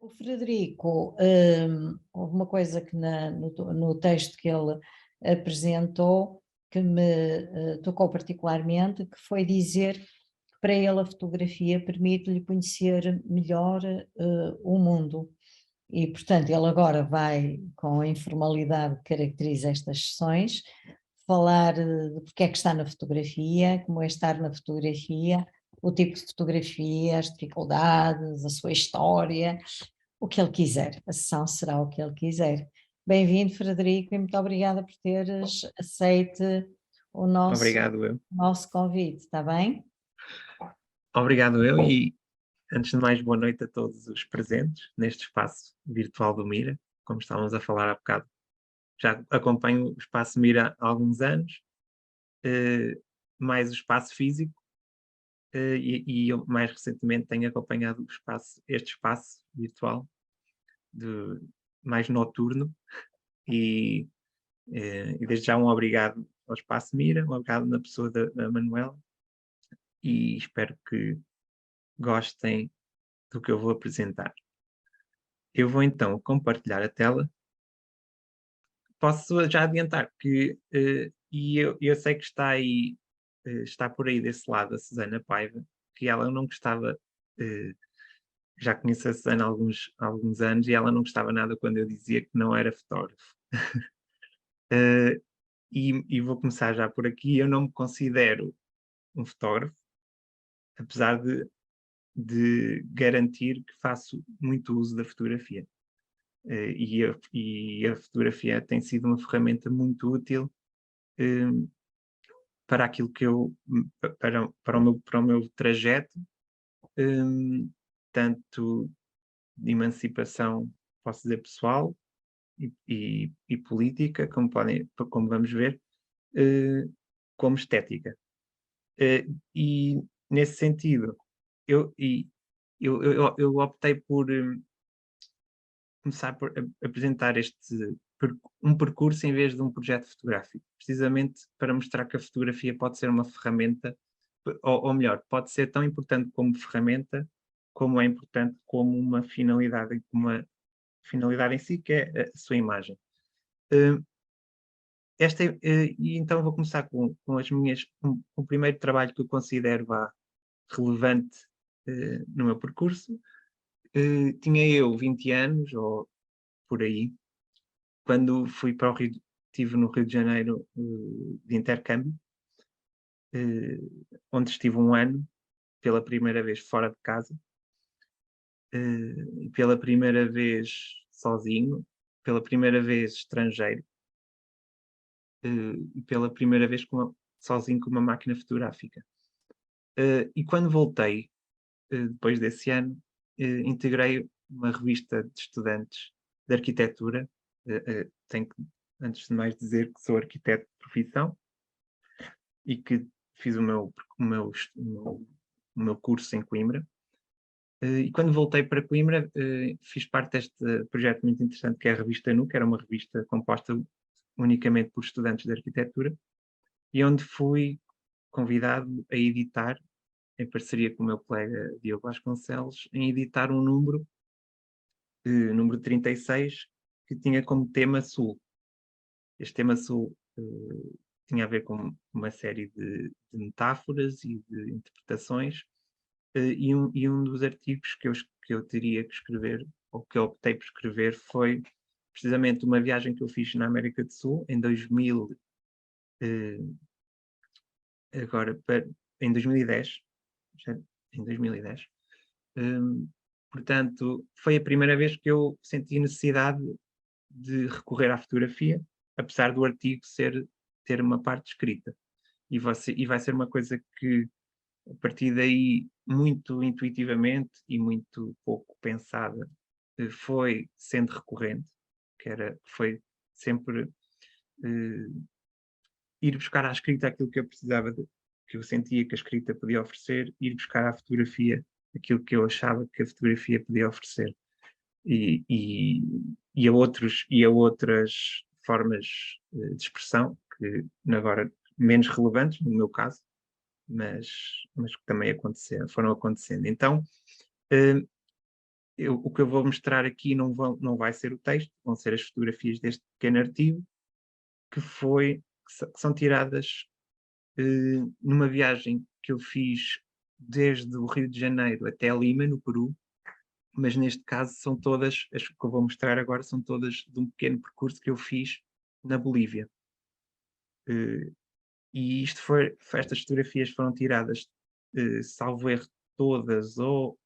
O Frederico, houve uma coisa que no texto que ele apresentou que me tocou particularmente, que foi dizer que para ele a fotografia permite-lhe conhecer melhor o mundo. E, portanto, ele agora vai, com a informalidade que caracteriza estas sessões, falar de porque é que está na fotografia, como é estar na fotografia, o tipo de fotografia, as dificuldades, a sua história, o que ele quiser. A sessão será o que ele quiser. Bem-vindo, Frederico, e muito obrigada por teres aceito o Obrigado eu. nosso convite, está bem? Obrigado eu e, antes de mais, boa noite a todos os presentes neste espaço virtual do Mira, como estávamos a falar há bocado. Já acompanho o espaço Mira há alguns anos, eh, mais o espaço físico, e eu mais recentemente tenho acompanhado este espaço virtual de, mais noturno e, e desde já um obrigado ao espaço Mira, um obrigado na pessoa da Manuela e espero que gostem do que eu vou apresentar. Eu vou então compartilhar a tela. Posso já adiantar que, e eu sei que está aí, está por aí desse lado a Susana Paiva, que ela não gostava, eh, já conheço a Susana há alguns anos e ela não gostava nada quando eu dizia que não era fotógrafo. Eh, e vou começar já por aqui, eu não me considero um fotógrafo, apesar de garantir que faço muito uso da fotografia. E a fotografia tem sido uma ferramenta muito útil eh, para aquilo que eu, para o meu trajeto, eh, tanto de emancipação, posso dizer, pessoal e política, como vamos ver, eh, como estética. E nesse sentido, eu, e, eu optei por começar por apresentar um percurso em vez de um projeto fotográfico, precisamente para mostrar que a fotografia pode ser uma ferramenta, ou melhor, pode ser tão importante como ferramenta, como é importante como uma finalidade em si, que é a sua imagem. Eh, e então vou começar com o primeiro trabalho que eu considero relevante no meu percurso. Tinha eu 20 anos, ou por aí, quando fui para o Rio, estive no Rio de Janeiro de intercâmbio, eh, onde estive um ano, pela primeira vez fora de casa, pela primeira vez sozinho, pela primeira vez estrangeiro, e pela primeira vez sozinho com uma máquina fotográfica. E quando voltei, depois desse ano, integrei uma revista de estudantes de arquitetura. Tenho que, antes de mais, dizer que sou arquiteto de profissão e que fiz o meu curso em Coimbra. E quando voltei para Coimbra, fiz parte deste projeto muito interessante que é a revista Nu, que era uma revista composta unicamente por estudantes de arquitetura, e onde fui convidado a editar, em parceria com o meu colega Diogo Vasconcelos, em editar um número 36, que tinha como tema Sul. Este tema Sul tinha a ver com uma série de metáforas e de interpretações, e um dos artigos que eu teria que escrever, ou que eu optei por escrever, foi precisamente uma viagem que eu fiz na América do Sul em 2000, eh, agora, em 2010, já, em 2010. Hum, Portanto, foi a primeira vez que eu senti necessidade de recorrer à fotografia, apesar do artigo ter uma parte escrita. E vai ser uma coisa que, a partir daí, muito intuitivamente e muito pouco pensada, foi sendo recorrente, foi sempre eh, ir buscar à escrita aquilo que eu precisava, que eu sentia que a escrita podia oferecer, ir buscar à fotografia aquilo que eu achava que a fotografia podia oferecer. E, e, e a outras formas de expressão, que agora menos relevantes, no meu caso, mas que também foram acontecendo. Então, eh, o que eu vou mostrar aqui não vai ser o texto, vão ser as fotografias deste pequeno artigo, que são tiradas numa viagem que eu fiz desde o Rio de Janeiro até Lima, no Peru, mas neste caso são todas, as que eu vou mostrar agora, são todas de um pequeno percurso que eu fiz na Bolívia. E estas fotografias foram tiradas, salvo erro, todas, ou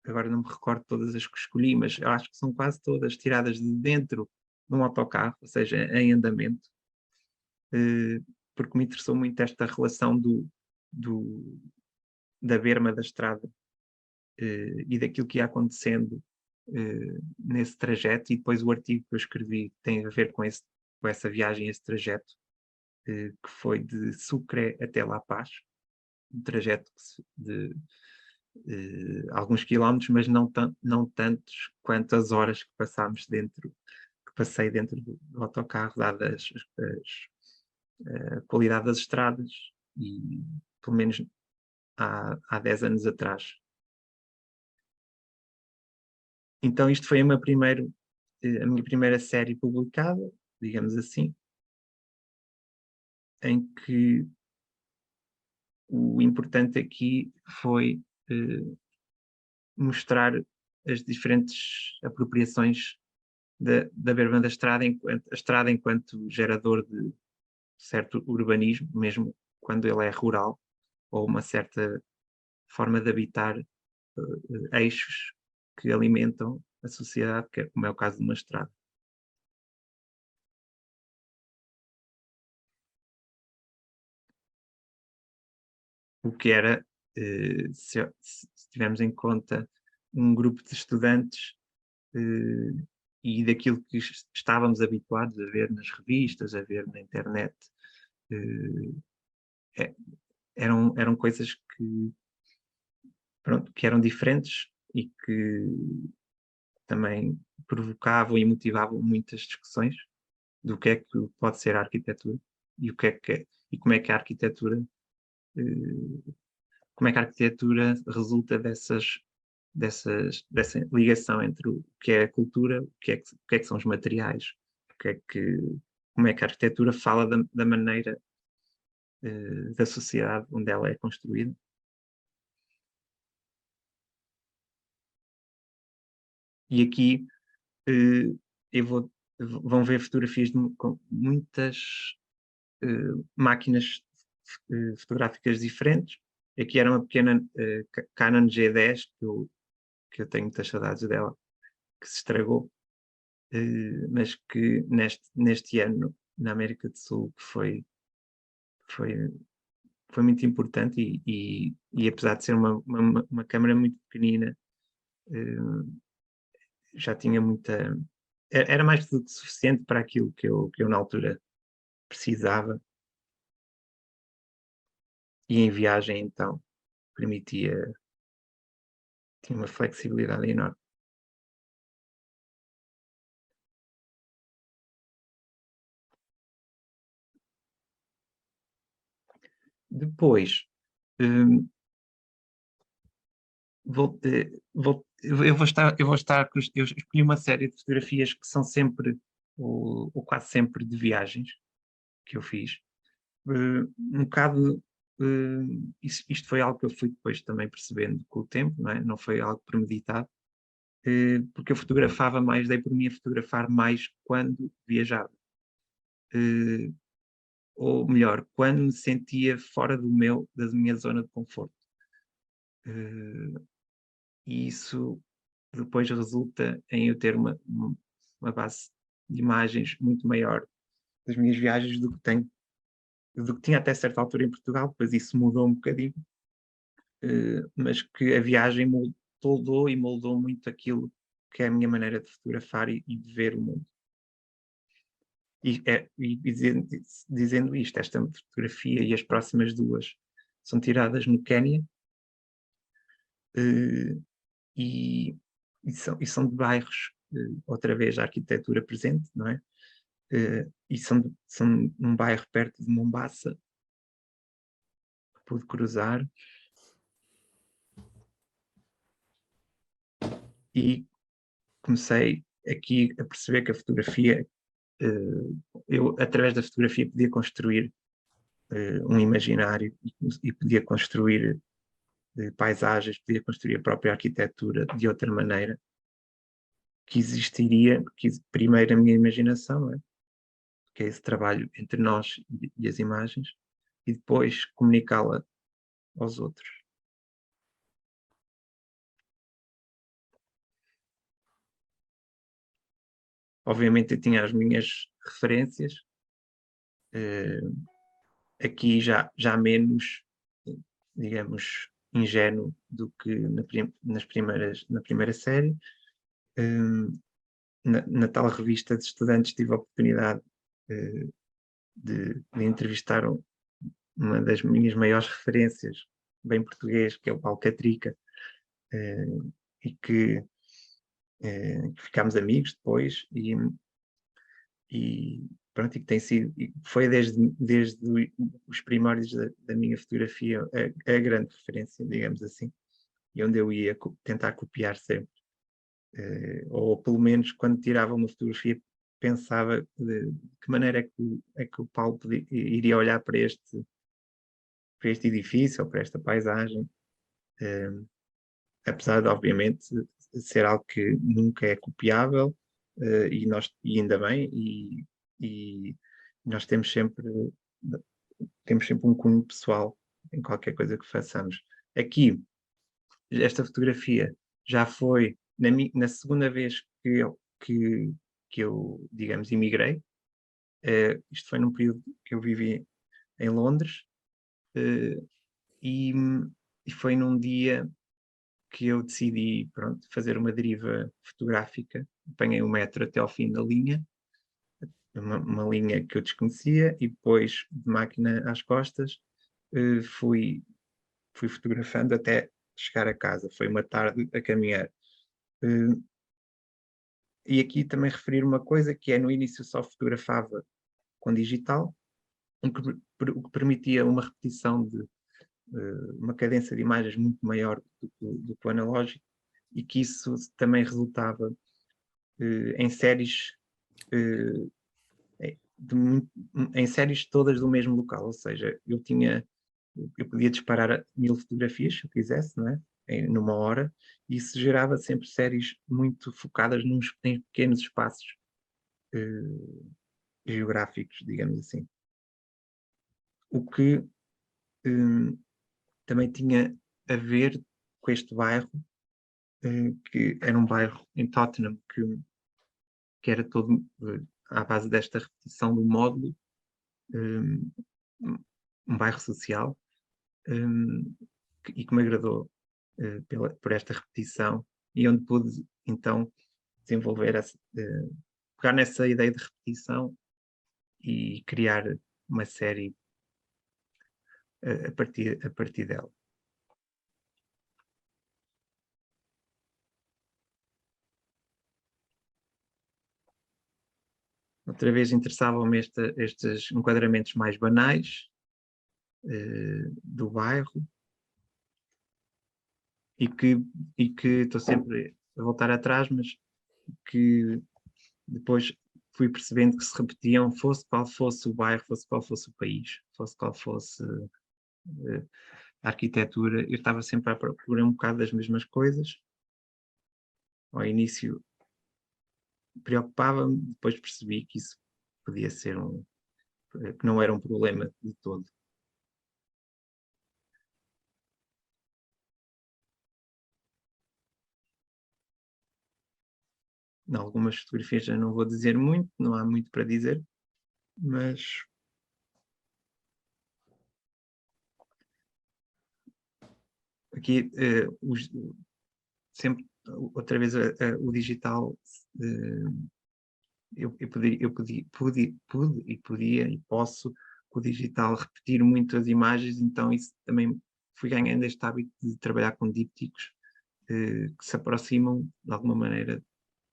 agora não me recordo todas as que escolhi, mas eu acho que são quase todas tiradas de dentro de um autocarro, ou seja, em andamento, porque me interessou muito esta relação da berma da estrada e daquilo que ia acontecendo nesse trajeto, e depois o artigo que eu escrevi tem a ver com essa viagem, esse trajeto, que foi de Sucre até La Paz, um trajeto de alguns quilómetros, mas não tantos quanto as horas que passei dentro do autocarro, dadas a qualidade das estradas, e pelo menos há 10 anos atrás. Então isto foi a minha primeira série publicada, digamos assim, em que o importante aqui foi mostrar as diferentes apropriações da berma da estrada, a estrada enquanto gerador de certo urbanismo, mesmo quando ele é rural, ou uma certa forma de habitar eixos que alimentam a sociedade, como é o caso de uma estrada. O que era, se tivermos em conta um grupo de estudantes e daquilo que estávamos habituados a ver nas revistas, a ver na internet, eram coisas que eram diferentes e que também provocavam e motivavam muitas discussões do que é que pode ser a arquitetura e e como é que a arquitetura resulta dessa ligação entre o que é a cultura, o que é que são os materiais, como é que a arquitetura fala da maneira da sociedade onde ela é construída. E aqui vão ver fotografias com muitas máquinas fotográficas diferentes. Aqui era uma pequena Canon G10 que eu tenho muitas saudades dela, que se estragou, mas que neste ano, na América do Sul, que foi muito importante, e apesar de ser uma câmara muito pequenina, já tinha muita... Era mais do que suficiente para aquilo que eu na altura precisava, e em viagem então tinha uma flexibilidade enorme. Depois, hum, eu vou estar, eu escolhi uma série de fotografias que são sempre, ou quase sempre, de viagens que eu fiz. Um bocado, isto foi algo que eu fui depois também percebendo com o tempo, não é? Não foi algo premeditado, porque eu fotografava mais, dei por mim a fotografar mais quando viajava. Ou melhor, quando me sentia fora da minha zona de conforto. E isso depois resulta em eu ter uma base de imagens muito maior das minhas viagens do que tinha até certa altura em Portugal. Depois isso mudou um bocadinho, mas que a viagem moldou muito aquilo que é a minha maneira de fotografar e de ver o mundo. Dizendo isto, esta fotografia e as próximas duas são tiradas no Quénia, e são de bairros, outra vez a arquitetura presente, não é? E são num bairro perto de Mombasa, que pude cruzar. e comecei aqui a perceber que a fotografia, eu através da fotografia podia construir um imaginário e podia construir paisagens, podia construir a própria arquitetura de outra maneira, que existiria, primeiro a minha imaginação, não é? Que é esse trabalho entre nós e as imagens, e depois comunicá-la aos outros. Obviamente eu tinha as minhas referências, aqui já menos, digamos, ingênuo do que na primeira série. Na tal revista de estudantes tive a oportunidade de entrevistar uma das minhas maiores referências, bem português, que é o Paulo Catrica, e que ficámos amigos depois, e pronto, e que tem sido, foi desde os primórdios da minha fotografia a grande referência, digamos assim, e onde eu ia tentar copiar sempre, ou pelo menos quando tirava uma fotografia pensava de que maneira é que o Paulo iria olhar para este edifício ou para esta paisagem, apesar de obviamente ser algo que nunca é copiável, e ainda bem, e nós temos sempre um cunho pessoal em qualquer coisa que façamos. Aqui, esta fotografia já foi na segunda vez que eu, digamos, emigrei. Isto foi num período que eu vivi em Londres, e, e foi num dia que eu decidi, pronto, fazer uma deriva fotográfica. Apanhei o metro até ao fim da linha, uma linha que eu desconhecia, e depois, de máquina às costas, fui fotografando até chegar a casa. Foi uma tarde a caminhar. E aqui também referir uma coisa, que é, no início só fotografava com digital, o que permitia uma repetição de uma cadência de imagens muito maior do que o analógico, e que isso também resultava em séries em séries todas do mesmo local, ou seja, eu podia disparar 1000 fotografias se eu quisesse, não é? Numa hora, e isso gerava sempre séries muito focadas em pequenos espaços geográficos, digamos assim. O que também tinha a ver com este bairro, que era um bairro em Tottenham que era todo à base desta repetição do módulo, um, um bairro social, e que me agradou por esta repetição, e onde pude então desenvolver pegar nessa ideia de repetição e criar uma série a partir dela. Outra vez interessavam-me estes enquadramentos mais banais do bairro, e que estou sempre a voltar atrás, mas que depois fui percebendo que se repetiam, fosse qual fosse o bairro, fosse qual fosse o país, fosse qual fosse a arquitetura. Eu estava sempre à procura um bocado das mesmas coisas. Ao início preocupava-me, depois percebi que isso podia ser que não era um problema de todo. Em algumas fotografias já não vou dizer muito, não há muito para dizer, mas aqui sempre outra vez o digital, pude e podia e posso com o digital repetir muito as imagens, então isso também fui ganhando este hábito de trabalhar com dípticos que se aproximam de alguma maneira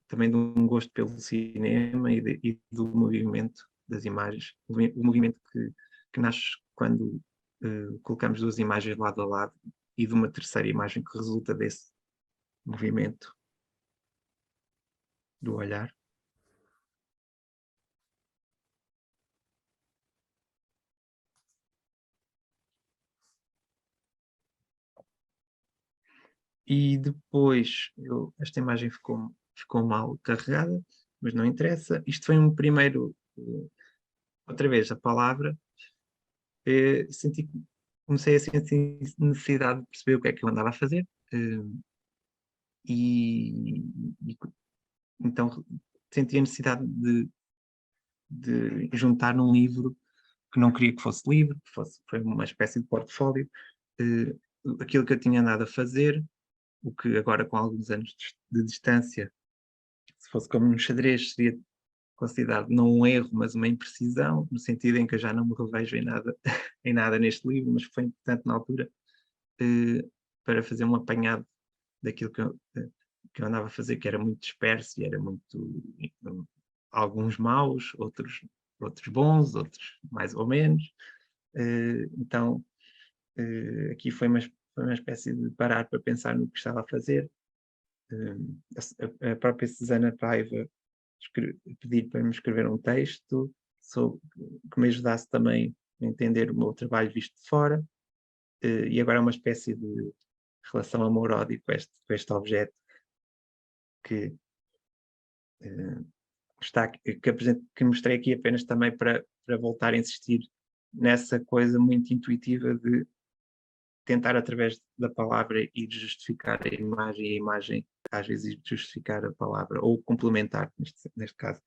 também de um gosto pelo cinema e do movimento das imagens, o movimento que nasce quando colocamos duas imagens lado a lado, e de uma terceira imagem que resulta desse movimento. do olhar. E depois, esta imagem ficou mal carregada, mas não interessa. Isto foi um primeiro, outra vez, a palavra. Comecei a sentir necessidade de perceber o que é que eu andava a fazer. E então senti a necessidade de juntar num livro que não queria que fosse livro, foi uma espécie de portfólio, aquilo que eu tinha andado a fazer, o que agora com alguns anos de distância, se fosse como um xadrez, seria considerado não um erro, mas uma imprecisão, no sentido em que eu já não me revejo em nada, em nada neste livro, mas foi importante na altura para fazer um apanhado daquilo que eu andava a fazer, que era muito disperso e era muito, alguns maus, outros bons, outros mais ou menos. Então, aqui foi uma espécie de parar para pensar no que estava a fazer. A própria Susana Paiva pedir para me escrever um texto que me ajudasse também a entender o meu trabalho visto de fora, e agora é uma espécie de relação amor-ódio com este objeto que, que mostrei aqui apenas também para voltar a insistir nessa coisa muito intuitiva de tentar através da palavra ir justificar a imagem, e a imagem às vezes justificar a palavra, ou complementar, neste caso.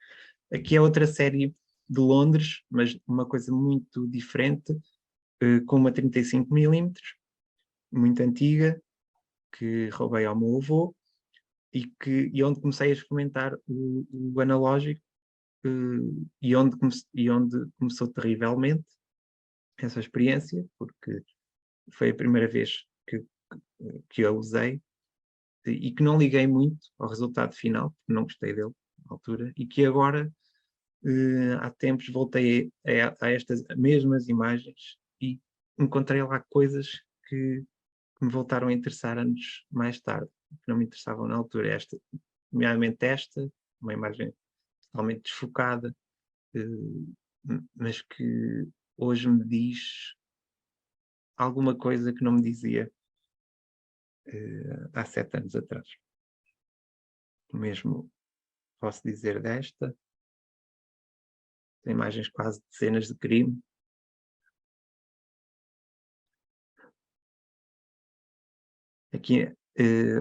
Aqui é outra série de Londres, mas uma coisa muito diferente, com uma 35mm, muito antiga, que roubei ao meu avô, e onde comecei a experimentar o analógico, e onde começou terrivelmente essa experiência, porque foi a primeira vez que a usei, e que não liguei muito ao resultado final, porque não gostei dele na altura, e que agora, há tempos, voltei a estas mesmas imagens e encontrei lá coisas que me voltaram a interessar anos mais tarde, que não me interessavam na altura. Nomeadamente uma imagem totalmente desfocada, mas que hoje me diz alguma coisa que não me dizia há 7 anos atrás. O mesmo posso dizer desta. Tem imagens quase de cenas de crime. Aqui,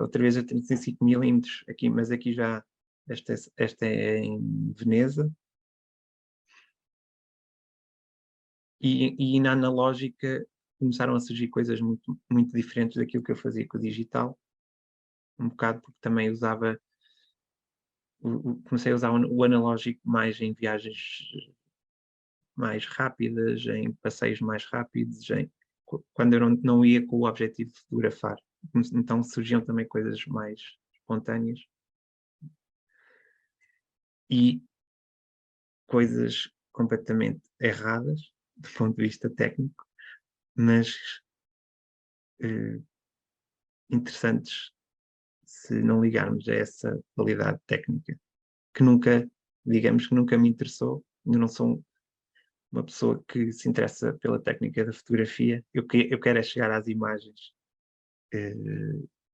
outra vez a 35mm, aqui, mas aqui já, esta é em Veneza. E na analógica começaram a surgir coisas muito, muito diferentes daquilo que eu fazia com o digital, um bocado porque também comecei a usar o analógico mais em viagens mais rápidas, em passeios mais rápidos, quando eu não ia com o objetivo de fotografar. Então surgiam também coisas mais espontâneas e coisas completamente erradas do ponto de vista técnico, mas interessantes se não ligarmos a essa qualidade técnica, que nunca, digamos que nunca me interessou. Eu não sou uma pessoa que se interessa pela técnica da fotografia. Eu quero é chegar às imagens.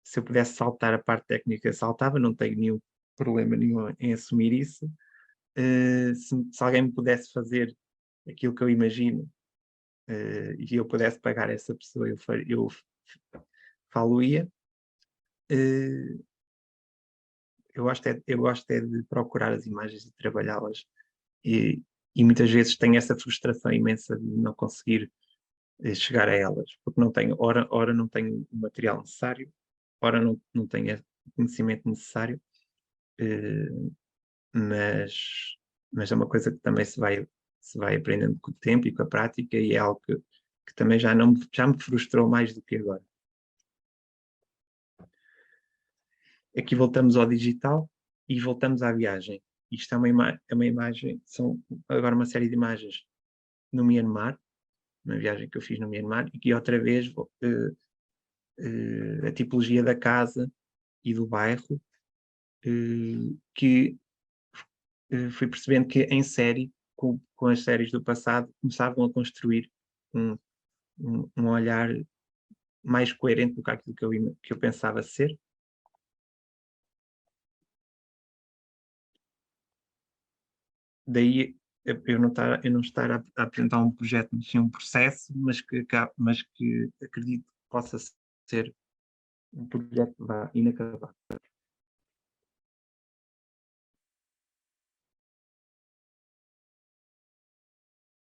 Se eu pudesse saltar a parte técnica, saltava, não tenho nenhum problema nenhum em assumir isso. Se alguém me pudesse fazer aquilo que eu imagino, e eu pudesse pagar essa pessoa, eu falo-ia. Eu gosto é de procurar as imagens e trabalhá-las, e muitas vezes tenho essa frustração imensa de não conseguir chegar a elas, porque não tenho, ora não tenho o material necessário, ora não tenho o conhecimento necessário, eh, mas, mas é uma coisa que também se vai aprendendo com o tempo e com a prática, e é algo que também já me frustrou mais do que agora. Aqui voltamos ao digital e voltamos à viagem. Isto é uma imagem, são agora uma série de imagens no Myanmar, uma viagem que eu fiz no Myanmar, e que outra vez a tipologia da casa e do bairro, que fui percebendo que em série, com as séries do passado, começavam a construir um, um olhar mais coerente do que aquilo que eu pensava ser. Daí eu não estar a apresentar um projeto, mas sim um processo, mas que acredito que possa ser um projeto vá, inacabado.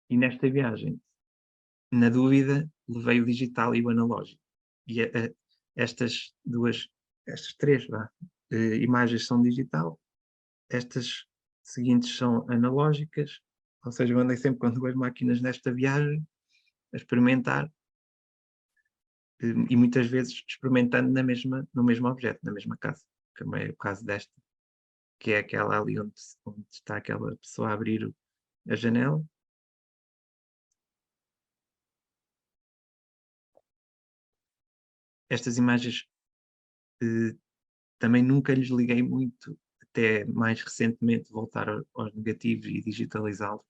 E nesta viagem, na dúvida, levei o digital e o analógico. E estas duas, estas três vá, imagens são digital, estas seguintes são analógicas, ou seja, eu andei sempre com duas máquinas nesta viagem a experimentar e muitas vezes experimentando no mesmo objeto, na mesma casa, como é o caso desta, que é aquela ali onde está aquela pessoa a abrir a janela. Estas imagens também nunca lhes liguei muito, até mais recentemente voltar aos negativos e digitalizá-los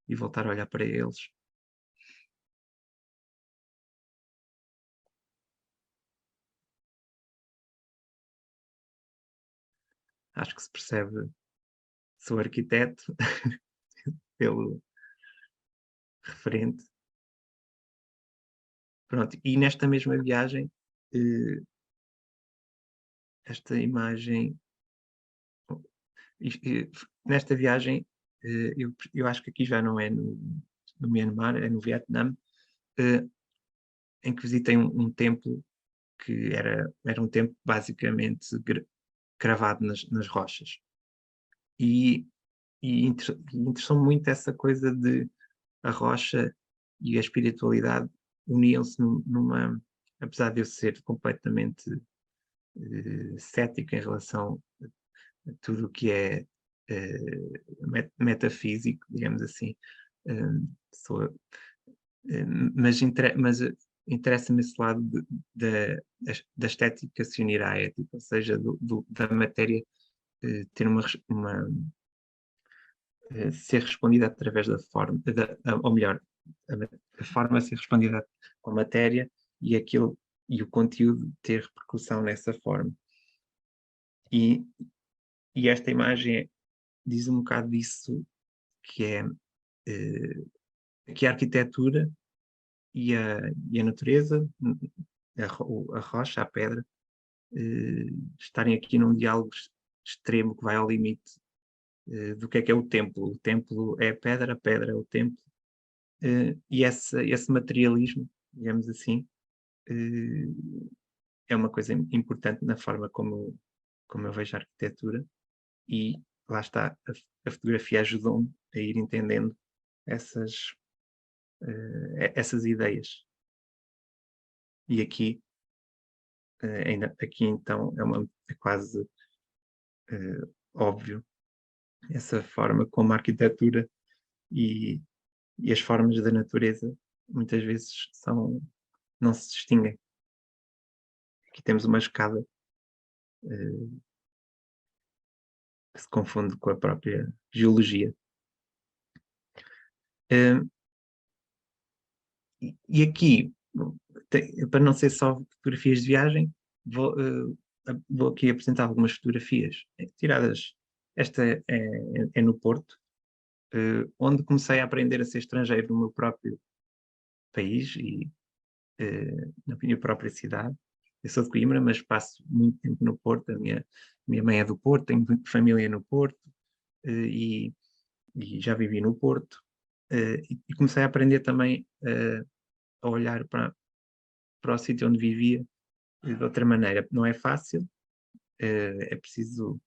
e voltar a olhar para eles. Acho que se percebe, sou arquiteto, pelo referente. Pronto, e nesta mesma viagem, eh, esta imagem, nesta viagem, eu acho que aqui já não é no Myanmar, é no Vietnã, eh, em que visitei um templo que era um templo basicamente cravado nas rochas. E, e interessou-me muito essa coisa de a rocha e a espiritualidade uniam-se numa. Apesar de eu ser completamente cético em relação a tudo o que é metafísico, digamos assim, sou, mas interessa-me esse lado da estética se unir à ética, ou seja, da matéria ter ser respondida através da forma, ou melhor, a forma ser respondida com a matéria e aquilo e o conteúdo ter repercussão nessa forma. E, e esta imagem diz um bocado disso, que é que a arquitetura e a natureza, a rocha, a pedra, estarem aqui num diálogo extremo que vai ao limite do que é o templo. O templo é a pedra é o templo, e esse materialismo, digamos assim, é uma coisa importante na forma como eu vejo a arquitetura, e lá está, a fotografia ajudou-me a ir entendendo essas, essas ideias. E aqui, aqui então, é quase óbvio essa forma como a arquitetura e, e as formas da natureza muitas vezes não se distinguem. Aqui temos uma escada que se confunde com a própria geologia. Eh, e aqui, para não ser só fotografias de viagem, vou aqui apresentar algumas fotografias tiradas. Esta é no Porto, onde comecei a aprender a ser estrangeiro no meu próprio país e na minha própria cidade. Eu sou de Coimbra, mas passo muito tempo no Porto. Minha mãe é do Porto, tenho família no Porto, e já vivi no Porto. E comecei a aprender também a olhar para o sítio onde vivia de outra maneira. Não é fácil, é preciso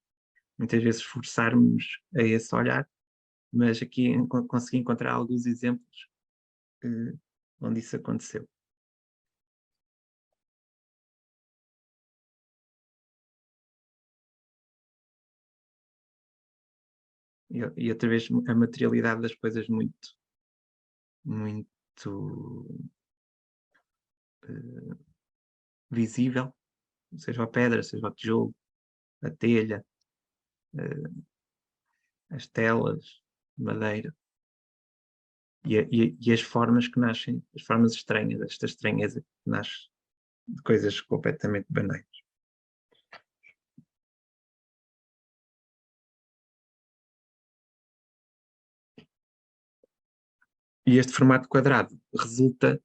muitas vezes esforçarmos a esse olhar, mas aqui consegui encontrar alguns exemplos eh, onde isso aconteceu. E outra vez a materialidade das coisas muito eh, visível, seja a pedra, seja o tijolo, a telha, as telas, madeira, e as formas que nascem, as formas estranhas, esta estranheza que nasce de coisas completamente banais. E este formato quadrado resulta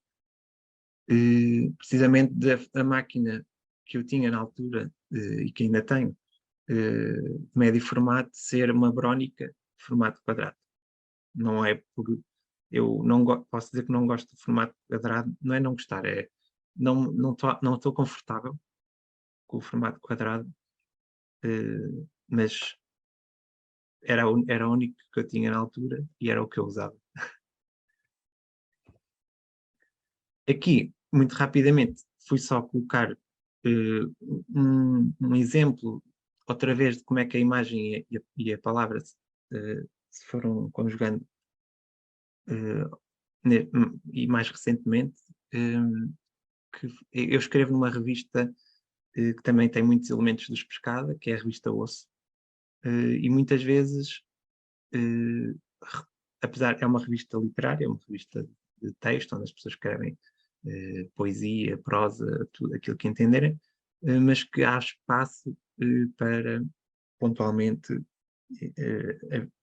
precisamente da máquina que eu tinha na altura e que ainda tenho, de médio formato, ser uma Brónica de formato quadrado. Não é por... Eu não posso dizer que não gosto de formato quadrado, não é não gostar, é não estou confortável com o formato quadrado, mas era o único que eu tinha na altura e era o que eu usava. Aqui, muito rapidamente, fui só colocar um exemplo, outra vez, de como é que a imagem e a palavra se foram conjugando, e mais recentemente, que eu escrevo numa revista que também tem muitos elementos dos Pescada, que é a revista Osso, e muitas vezes, eh, apesar, é uma revista literária, é uma revista de texto, onde as pessoas escrevem poesia, prosa, tudo aquilo que entenderem, mas que há espaço para pontualmente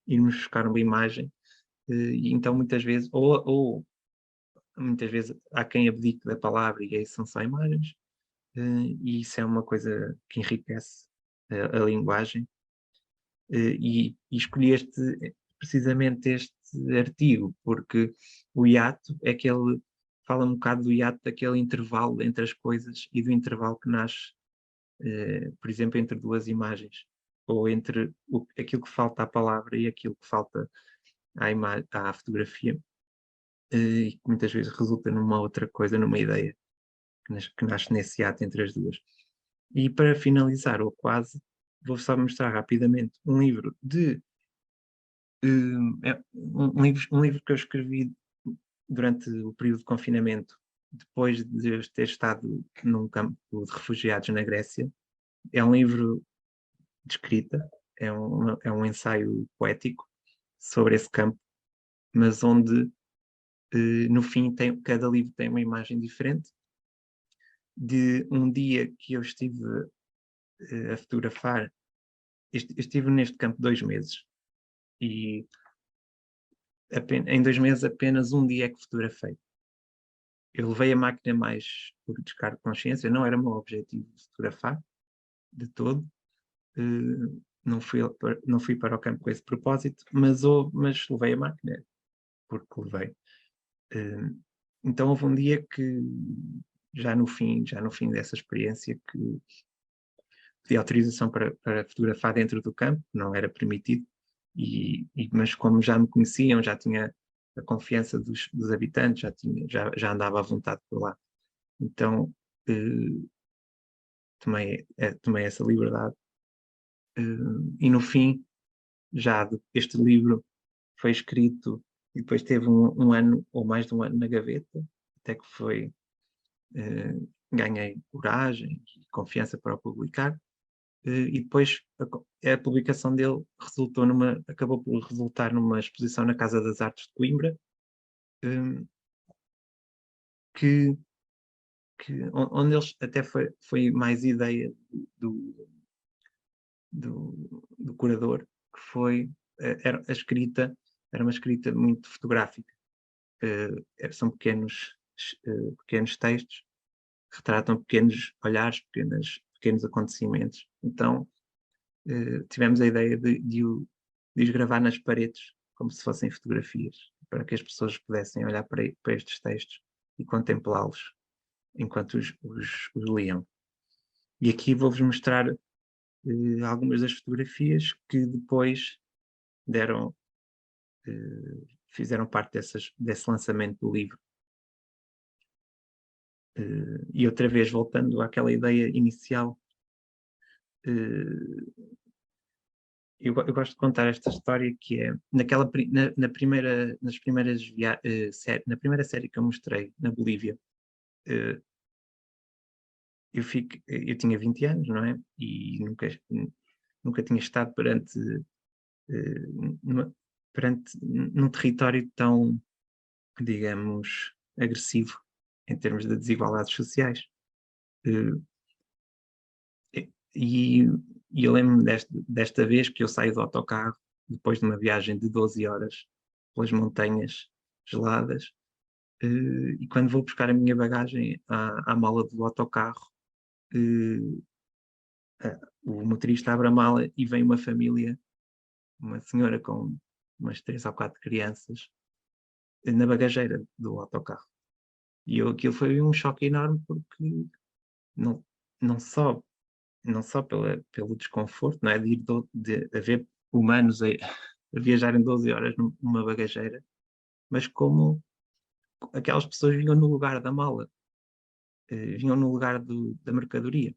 irmos buscar uma imagem, e então muitas vezes, ou muitas vezes há quem abdique da palavra e aí são só imagens, e isso é uma coisa que enriquece a linguagem. E escolhi precisamente este artigo, porque o hiato é que ele fala um bocado do hiato, daquele intervalo entre as coisas e do intervalo que nasce, por exemplo, entre duas imagens, ou entre aquilo que falta à palavra e aquilo que falta à fotografia, e que muitas vezes resulta numa outra coisa, numa ideia que nasce nesse hiato entre as duas. E para finalizar, ou quase, vou só mostrar rapidamente um livro um livro que eu escrevi durante o período de confinamento, depois de eu ter estado num campo de refugiados na Grécia. É um livro de escrita, é um ensaio poético sobre esse campo, mas onde no fim cada livro tem uma imagem diferente de um dia que eu estive a fotografar. Estive neste campo 2 meses e em 2 meses apenas um dia é que fotografei. Eu levei a máquina mais por descargo de consciência, não era o meu objetivo fotografar de todo. Não fui para o campo com esse propósito, mas levei a máquina porque levei. Então houve um dia que já no fim dessa experiência, que pedi autorização para fotografar dentro do campo, não era permitido, mas como já me conheciam, já tinha a confiança dos habitantes, já andava à vontade por lá. Então tomei essa liberdade, e no fim, este livro foi escrito e depois teve um ano ou mais de um ano na gaveta, até que ganhei coragem e confiança para o publicar, e depois a publicação dele acabou por resultar numa exposição na Casa das Artes de Coimbra, eh, que, onde eles até foi mais ideia do, do curador, que era era uma escrita muito fotográfica. São pequenos textos que retratam pequenos olhares, pequenos acontecimentos. Então, tivemos a ideia de os gravar nas paredes, como se fossem fotografias, para que as pessoas pudessem olhar para estes textos e contemplá-los enquanto os liam. E aqui vou-vos mostrar algumas das fotografias que depois deram, fizeram parte desse lançamento do livro. E outra vez, voltando àquela ideia inicial, eu gosto de contar esta história, que é na primeira série que eu mostrei na Bolívia. Eu tinha 20 anos, não é? E nunca tinha estado perante num território tão, digamos, agressivo em termos de desigualdades sociais. Eh, e, e eu lembro-me desta vez que eu saio do autocarro, depois de uma viagem de 12 horas pelas montanhas geladas, e quando vou buscar a minha bagagem à mala do autocarro, o motorista abre a mala e vem uma família, uma senhora com umas 3 ou 4 crianças, na bagageira do autocarro. E aquilo foi um choque enorme porque não, não só, não só pelo desconforto, não é, de haver humanos a viajarem 12 horas numa bagageira, mas como aquelas pessoas vinham no lugar da mala, vinham no lugar da mercadoria.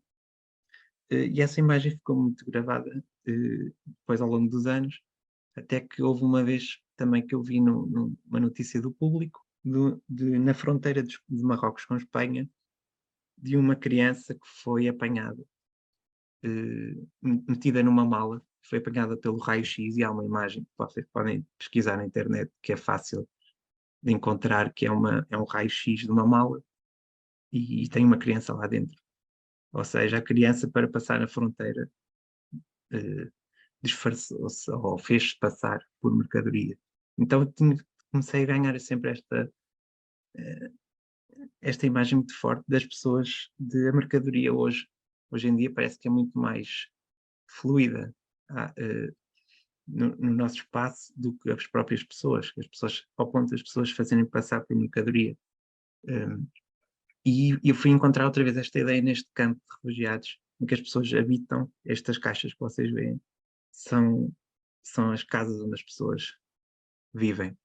E essa imagem ficou muito gravada depois ao longo dos anos, até que houve uma vez também que eu vi numa notícia do Público, na fronteira de Marrocos com Espanha, de uma criança que foi apanhada, metida numa mala, foi apanhada pelo raio-x, e há uma imagem que vocês podem pesquisar na internet, que é fácil de encontrar, que é um raio-x de uma mala, e tem uma criança lá dentro. Ou seja, a criança, para passar na fronteira, disfarçou-se ou fez-se passar por mercadoria. Então comecei a ganhar sempre esta imagem muito forte das pessoas, de a mercadoria hoje em dia parece que é muito mais fluida no nosso espaço do que as próprias pessoas, ao ponto das pessoas fazerem passar por mercadoria. E eu fui encontrar outra vez esta ideia neste campo de refugiados, em que as pessoas habitam. Estas caixas que vocês veem são as casas onde as pessoas vivem.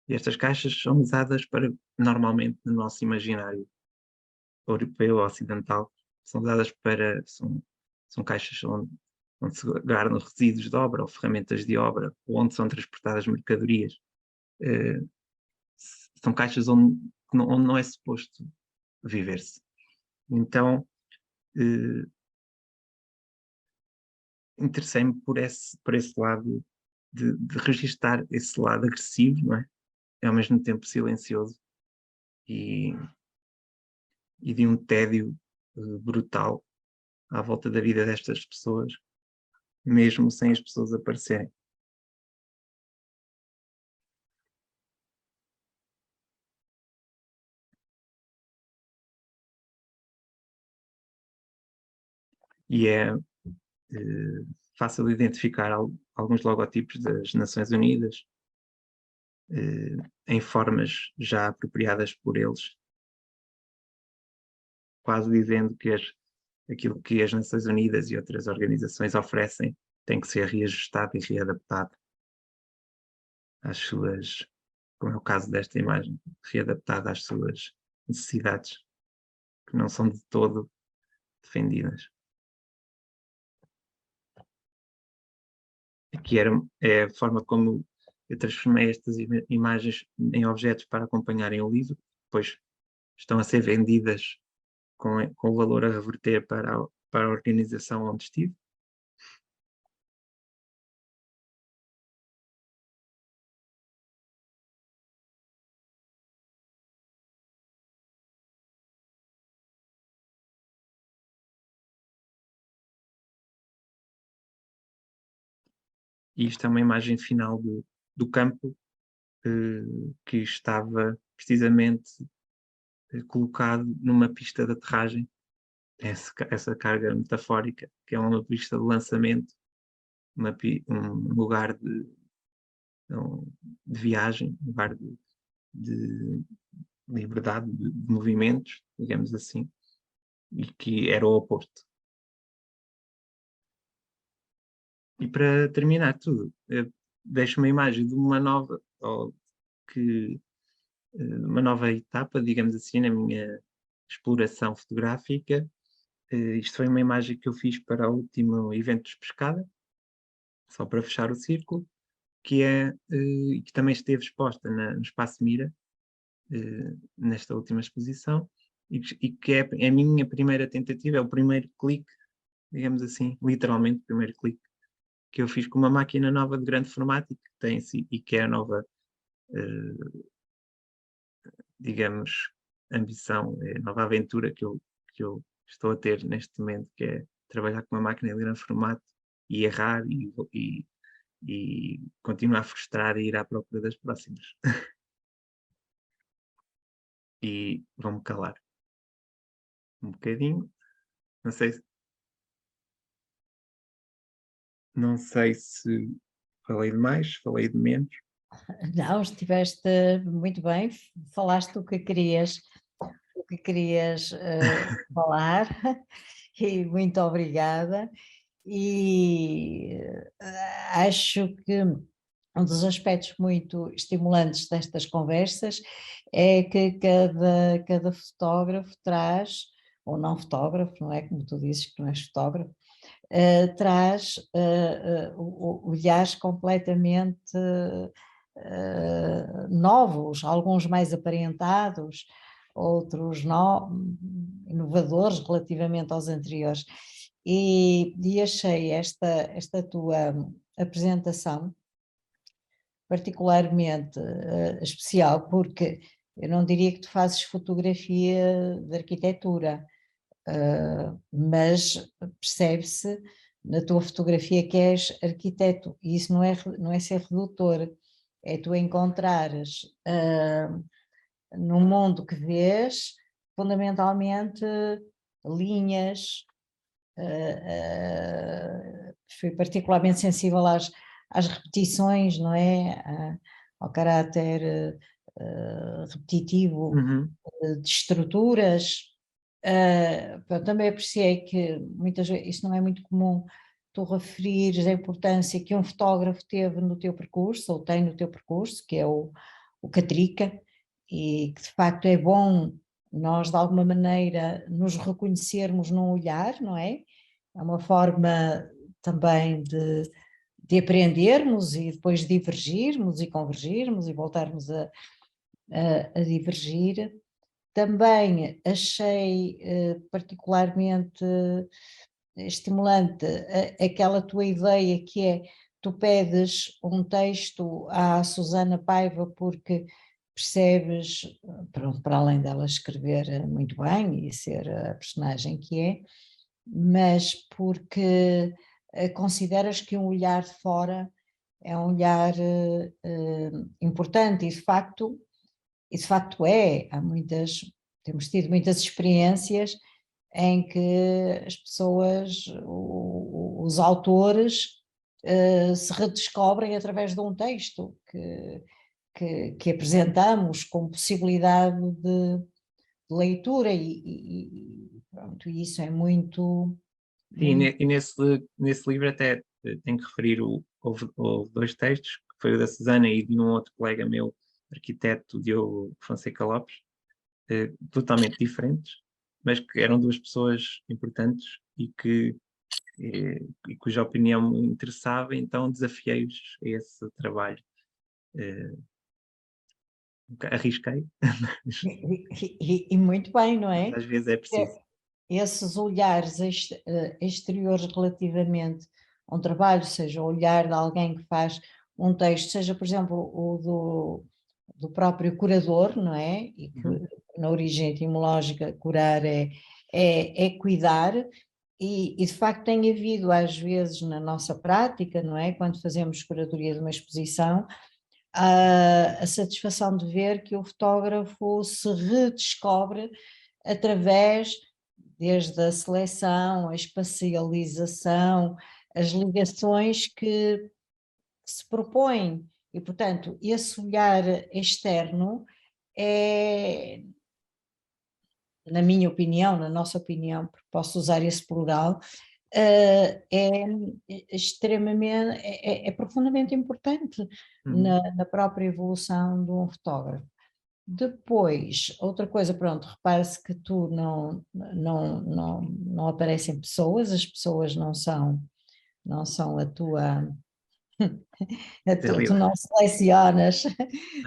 E estas caixas são usadas normalmente no nosso imaginário europeu ou ocidental, são usadas são caixas onde se guardam resíduos de obra ou ferramentas de obra, ou onde são transportadas mercadorias. São caixas onde não é suposto viver-se. Então, interessei-me por esse lado de registar esse lado agressivo, não é? E ao mesmo tempo silencioso, e de um tédio brutal à volta da vida destas pessoas, mesmo sem as pessoas aparecerem. E é fácil de identificar alguns logotipos das Nações Unidas, em formas já apropriadas por eles, quase dizendo que aquilo que as Nações Unidas e outras organizações oferecem tem que ser reajustado e readaptado às suas, como é o caso desta imagem, readaptado às suas necessidades, que não são de todo defendidas. Aqui é a forma como eu transformei estas imagens em objetos para acompanharem o livro, depois estão a ser vendidas com o valor a reverter para a organização onde estive. E isto é uma imagem final do campo que estava precisamente colocado numa pista de aterragem, essa carga metafórica, que é uma pista de lançamento, um lugar de viagem, um lugar de liberdade de movimentos, digamos assim, e que era o oposto. E para terminar tudo, deixo uma imagem de uma nova, uma nova etapa, digamos assim, na minha exploração fotográfica. Isto foi uma imagem que eu fiz para o último evento de Pescada, só para fechar o círculo, que também esteve exposta no Espaço Mira, nesta última exposição, e que é a minha primeira tentativa, é o primeiro clique, digamos assim, literalmente o primeiro clique que eu fiz com uma máquina nova de grande formato e que é a nova, digamos, ambição, é a nova aventura que eu estou a ter neste momento, que é trabalhar com uma máquina de grande formato e errar e continuar a frustrar e ir à procura das próximas. E vou-me calar um bocadinho. Não sei, não sei se falei de mais, falei de menos. Não, estiveste muito bem, falaste o que querias falar e muito obrigada. E acho que um dos aspectos muito estimulantes destas conversas é que cada fotógrafo traz, ou não fotógrafo, não é como tu dizes que não és fotógrafo, traz olhares completamente novos, alguns mais aparentados, outros inovadores relativamente aos anteriores. E achei esta tua apresentação particularmente especial, porque eu não diria que tu fazes fotografia de arquitetura, mas percebe-se na tua fotografia que és arquiteto, e isso não é ser redutor, é tu encontrares no mundo que vês, fundamentalmente linhas, fui particularmente sensível às repetições, não é? Ao caráter repetitivo Uhum. de estruturas. Eu também apreciei que muitas vezes, isso não é muito comum, tu referires a importância que um fotógrafo teve no teu percurso, ou tem no teu percurso, que é o Catrica, e que de facto é bom nós de alguma maneira nos reconhecermos num olhar, não é? É uma forma também de aprendermos e depois divergirmos e convergirmos e voltarmos a divergir. Também achei particularmente estimulante aquela tua ideia que é, tu pedes um texto à Susana Paiva porque percebes, pronto, para além dela escrever muito bem e ser a personagem que é, mas porque consideras que um olhar de fora é um olhar importante e de facto temos tido muitas experiências em que as pessoas, os autores, se redescobrem através de um texto que apresentamos como possibilidade de leitura e pronto, isso é muito, Sim, muito. e nesse livro até tenho que referir, houve dois textos, que foi o da Susana e de um outro colega meu, arquiteto Diogo Fonseca Lopes, totalmente diferentes, mas que eram duas pessoas importantes e cuja opinião me interessava, então desafiei-os a esse trabalho. Eh, Arrisquei, E muito bem, não mas é? às vezes é preciso. Esses olhares exteriores relativamente a um trabalho, seja o olhar de alguém que faz um texto, seja, por exemplo, o do próprio curador, não é? E que Uhum. na origem etimológica curar é cuidar, e de facto tem havido às vezes na nossa prática, não é? Quando fazemos curadoria de uma exposição, a satisfação de ver que o fotógrafo se redescobre através, desde a seleção, a espacialização, as ligações que se propõem. E, portanto, esse olhar externo é, na minha opinião, na nossa opinião, porque posso usar esse plural, é extremamente, é profundamente importante Uhum. na própria evolução de um fotógrafo. Depois, outra coisa, pronto, repare-se que tu não aparecem pessoas, as pessoas não são a tua, tu Realidade. não selecionas,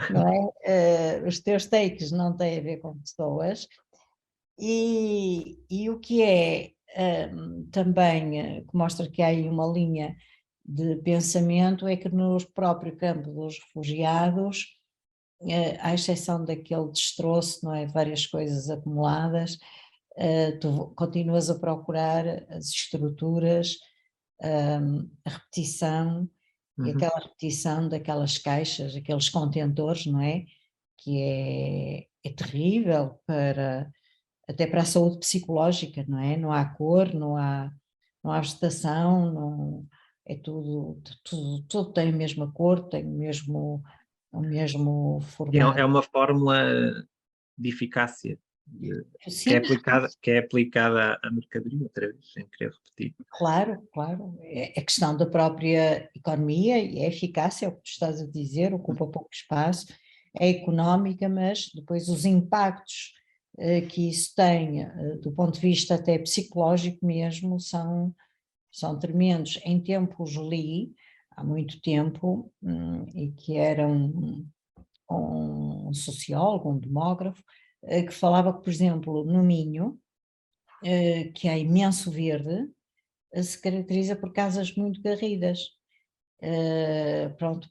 não é? Os teus takes não têm a ver com pessoas, e o que é também, que mostra que há aí uma linha de pensamento é que no próprio campo dos refugiados, à exceção daquele destroço, não é, várias coisas acumuladas, tu continuas a procurar as estruturas, a repetição, e Uhum. aquela repetição daquelas caixas, aqueles contentores, não é? Que é terrível até para a saúde psicológica, não é? Não há cor, não há vegetação, não, é tudo tem a mesma cor, tem o mesmo É formato. uma fórmula de eficácia Sim, que é aplicada à mercadoria, outra vez, sem querer repetir. claro, claro. É questão da própria economia e é eficácia, é o que tu estás a dizer, ocupa pouco espaço, é económica, mas depois os impactos que isso tem, do ponto de vista até psicológico mesmo, são tremendos. Em tempos li, há muito tempo, e que era um sociólogo, um demógrafo, que falava que, por exemplo, no Minho, que há imenso verde, se caracteriza por casas muito garridas. Pronto,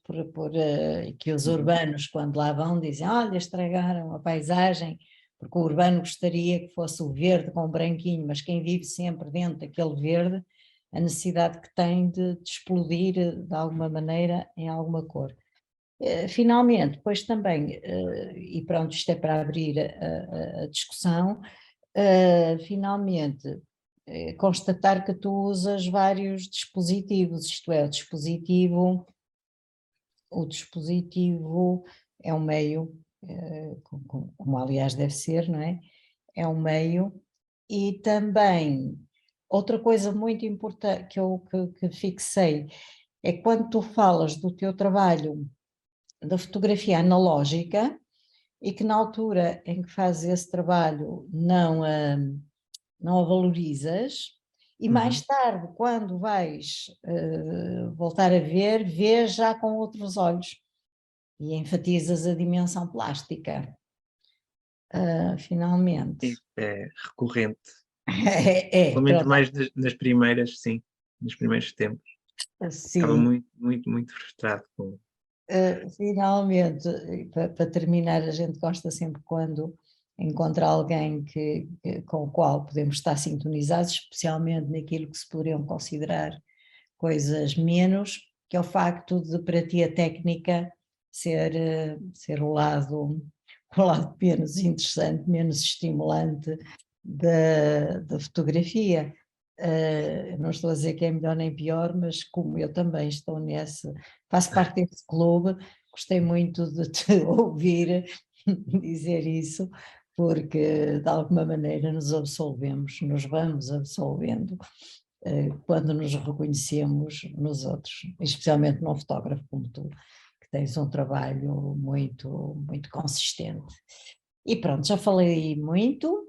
que os Uhum. urbanos, quando lá vão, dizem: olha, estragaram a paisagem, porque o urbano gostaria que fosse o verde com o branquinho, mas quem vive sempre dentro daquele verde, a necessidade que tem de explodir de alguma maneira em alguma cor. Finalmente, depois também, e pronto, isto é para abrir a discussão, finalmente, constatar que tu usas vários dispositivos, isto é, o dispositivo é um meio, como aliás deve ser, não é? É um meio, e também outra coisa muito importante que fixei é quando tu falas do teu trabalho da fotografia analógica e que na altura em que fazes esse trabalho não a valorizas, e mais Uhum. tarde, quando vais voltar a ver, vês já com outros olhos e enfatizas a dimensão plástica, finalmente. Isso é recorrente, pelo menos Pronto, mais nas primeiras, sim, nos primeiros tempos. Ficava sim, muito, muito, muito frustrado com. finalmente, para terminar, a gente gosta sempre quando encontra alguém com o qual podemos estar sintonizados, especialmente naquilo que se poderiam considerar coisas menos, que é o facto de para ti a técnica ser o lado menos interessante, menos estimulante da fotografia. Não estou a dizer que é melhor nem pior, mas como eu também estou faço parte desse clube, gostei muito de te ouvir dizer isso, porque de alguma maneira nos vamos absolvendo quando nos reconhecemos nos outros, especialmente num fotógrafo como tu, que tens um trabalho muito, muito consistente. E pronto, já falei muito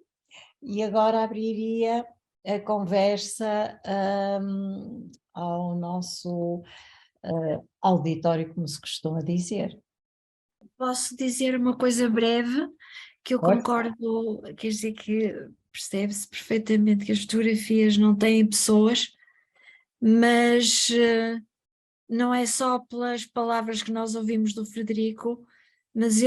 e agora abriria a conversa ao nosso auditório, como se costuma dizer. Posso dizer uma coisa breve, que eu Força. concordo, quer dizer que percebe-se perfeitamente que as fotografias não têm pessoas, mas não é só pelas palavras que nós ouvimos do Frederico, mas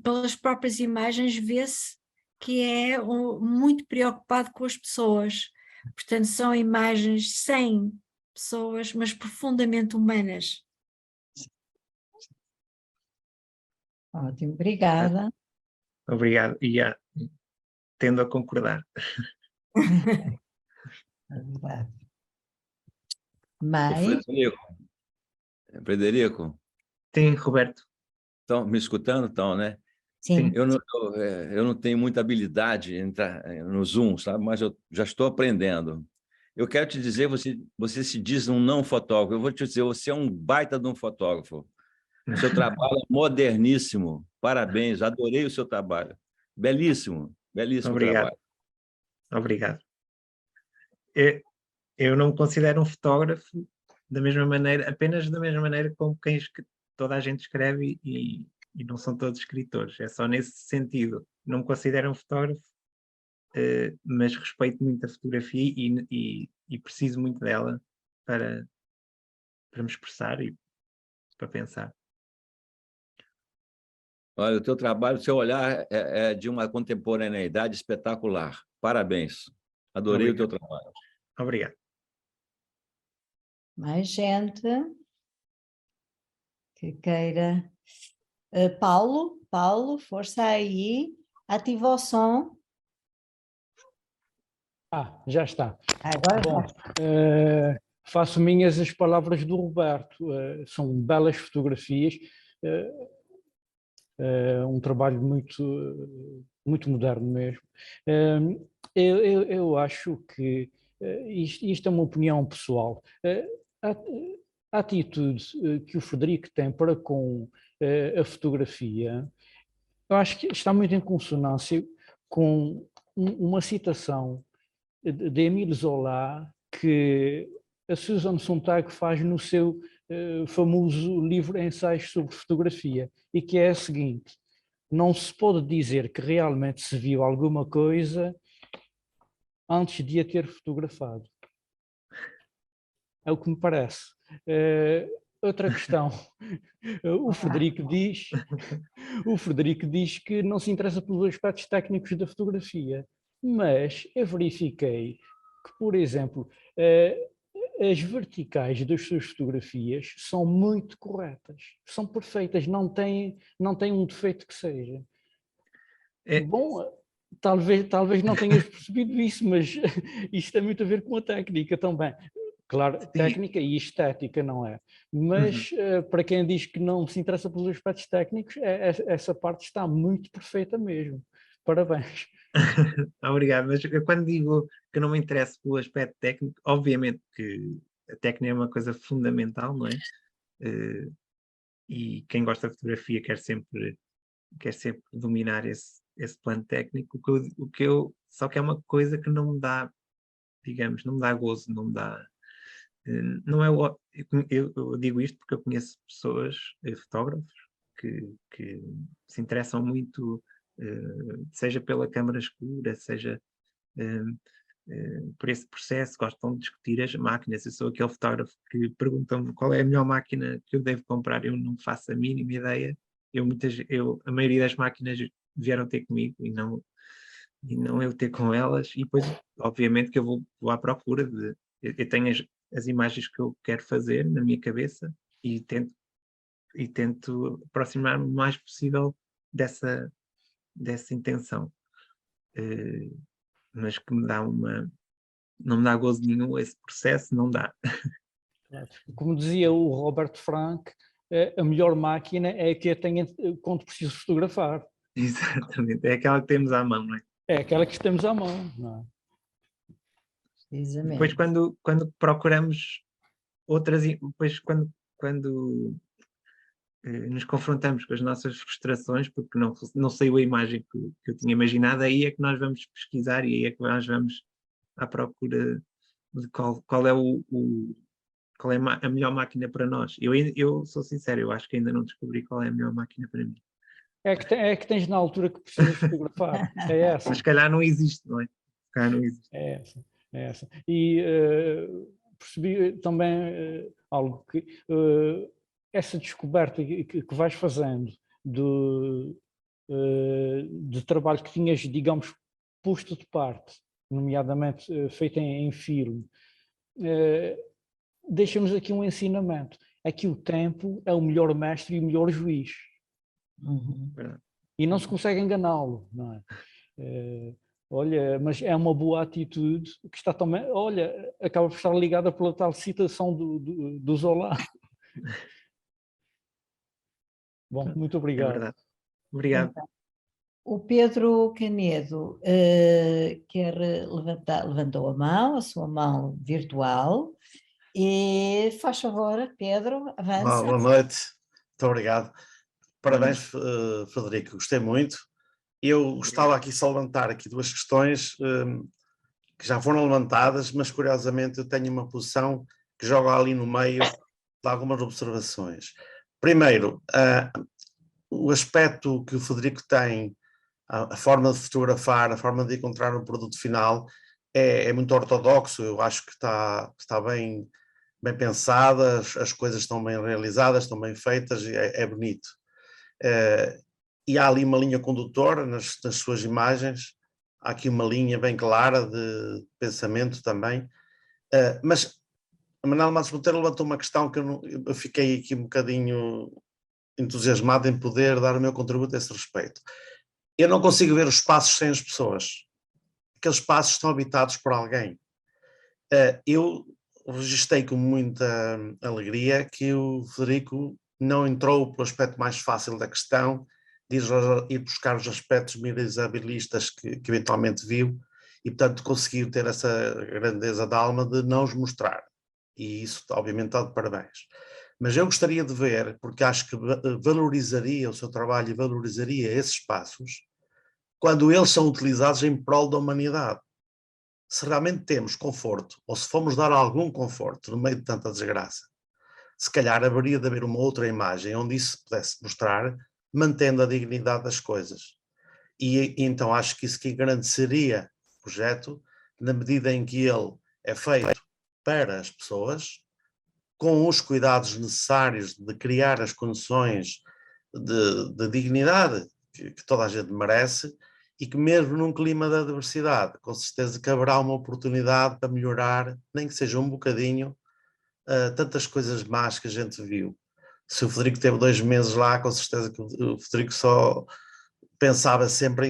pelas próprias imagens, vê-se que é muito preocupado com as pessoas. Portanto, são imagens sem pessoas, mas profundamente humanas. Ótimo, Ah, obrigada. obrigado, tendo a concordar. Obrigada. Ô, Mas, Frederico, Sim, Roberto, estão me escutando? Estão, né? sim. sim, Eu não tenho muita habilidade em entrar no Zoom, sabe? Mas eu já estou aprendendo. Eu quero te dizer, você se diz um não fotógrafo. Eu vou te dizer, você é um baita de um fotógrafo. Seu trabalho é moderníssimo. Parabéns, adorei o seu trabalho. Belíssimo, belíssimo Obrigado, trabalho. obrigado. Eu não me considero um fotógrafo da mesma maneira, apenas da mesma maneira como toda a gente escreve e não são todos escritores. É só nesse sentido. Não me considero um fotógrafo, mas respeito muito a fotografia e preciso muito dela para, para me expressar e para pensar. Olha, o teu trabalho, o seu olhar é de uma contemporaneidade espetacular. Parabéns. Adorei o teu trabalho. Obrigado. Mais gente que queira. Paulo, força aí, ativa o som. Já está. Agora Bom, faço minhas as palavras do Roberto. São belas fotografias, um trabalho muito moderno mesmo. Eu acho que isto é uma opinião pessoal. A atitude que o Frederico tem para com a fotografia, eu acho que está muito em consonância com uma citação de Émile Zola que a Susan Sontag faz no seu famoso livro Ensaios sobre Fotografia, e que é a seguinte: não se pode dizer que realmente se viu alguma coisa antes de a ter fotografado. É o que me parece. Outra questão, o Frederico diz que não se interessa pelos aspectos técnicos da fotografia, mas eu verifiquei que, por exemplo, as verticais das suas fotografias são muito corretas, são perfeitas, não têm um defeito que seja. Bom, talvez não tenhas percebido isso, mas isto tem muito a ver com a técnica também. Claro, técnica e estética, não é? Mas para quem diz que não se interessa pelos aspectos técnicos, essa parte está muito perfeita mesmo. Parabéns. Obrigado, mas eu, quando digo que não me interesso pelo aspecto técnico, obviamente que a técnica é uma coisa fundamental, não é? E quem gosta de fotografia quer sempre dominar esse plano técnico. Só que é uma coisa que não me dá, digamos, não me dá gozo, não me dá. Não é eu digo isto porque eu conheço pessoas, fotógrafos, que se interessam muito, seja pela câmara escura, seja por esse processo, gostam de discutir as máquinas. Eu sou aquele fotógrafo que perguntam-me qual é a melhor máquina que eu devo comprar, eu não faço a mínima ideia. A maioria das máquinas vieram ter comigo e não eu ter com elas, e depois, obviamente, que eu vou à procura de. Eu tenho as imagens que eu quero fazer na minha cabeça e tento aproximar-me o mais possível dessa intenção. Mas que não me dá gozo nenhum esse processo, não dá. Como dizia o Robert Frank, a melhor máquina é a que a tenha quando preciso fotografar. Exatamente, é aquela que temos à mão, não é? É aquela que temos à mão, não é? Depois, quando procuramos outras, depois quando nos confrontamos com as nossas frustrações, porque não saiu a imagem que eu tinha imaginado, aí é que nós vamos pesquisar e aí é que nós vamos à procura de qual é qual é a melhor máquina para nós. Eu sou sincero, eu acho que ainda não descobri qual é a melhor máquina para mim. É que tens na altura que precisas fotografar, é essa. Mas se calhar não existe, não é? Se calhar não existe. É essa. E percebi também algo que essa descoberta que vais fazendo de trabalho que tinhas, digamos, posto de parte, nomeadamente feito em filme, deixa-nos aqui um ensinamento. É que o tempo é o melhor mestre e o melhor juiz. E não se consegue enganá-lo, não é? Olha, mas é uma boa atitude que está também, olha, acaba por estar ligada pela tal citação do Zola. Bom, muito obrigado. É verdade. Obrigado. Então, o Pedro Canedo levantou a mão, a sua mão virtual, e faz favor, Pedro, avança. Boa noite, muito obrigado. Parabéns, Frederico, gostei muito. Eu gostava aqui só levantar aqui duas questões que já foram levantadas, mas curiosamente eu tenho uma posição que joga ali no meio de algumas observações. Primeiro, o aspecto que o Frederico tem, a forma de fotografar, a forma de encontrar um produto final é muito ortodoxo. Eu acho que está bem bem pensadas, as coisas estão bem realizadas, estão bem feitas, e é bonito. E há ali uma linha condutora nas suas imagens, há aqui uma linha bem clara de pensamento também, mas a Manuela Matos Monteiro levantou uma questão que eu fiquei aqui um bocadinho entusiasmado em poder dar o meu contributo a esse respeito. Eu não consigo ver os espaços sem as pessoas. Aqueles espaços estão habitados por alguém. Eu registrei com muita alegria que o Frederico não entrou pelo aspecto mais fácil da questão, de ir buscar os aspectos miserabilistas que eventualmente viu, e portanto conseguiu ter essa grandeza de alma de não os mostrar. E isso, obviamente, está de parabéns. Mas eu gostaria de ver, porque acho que valorizaria o seu trabalho e valorizaria esses espaços, quando eles são utilizados em prol da humanidade. Se realmente temos conforto, ou se formos dar algum conforto no meio de tanta desgraça, se calhar haveria de haver uma outra imagem onde isso se pudesse mostrar, mantendo a dignidade das coisas. E então acho que isso que engrandeceria o projeto, na medida em que ele é feito para as pessoas, com os cuidados necessários de criar as condições de dignidade que toda a gente merece, e que mesmo num clima de adversidade, com certeza que haverá uma oportunidade para melhorar, nem que seja um bocadinho, tantas coisas más que a gente viu. Se o Frederico teve 2 meses lá, com certeza que o Frederico só pensava sempre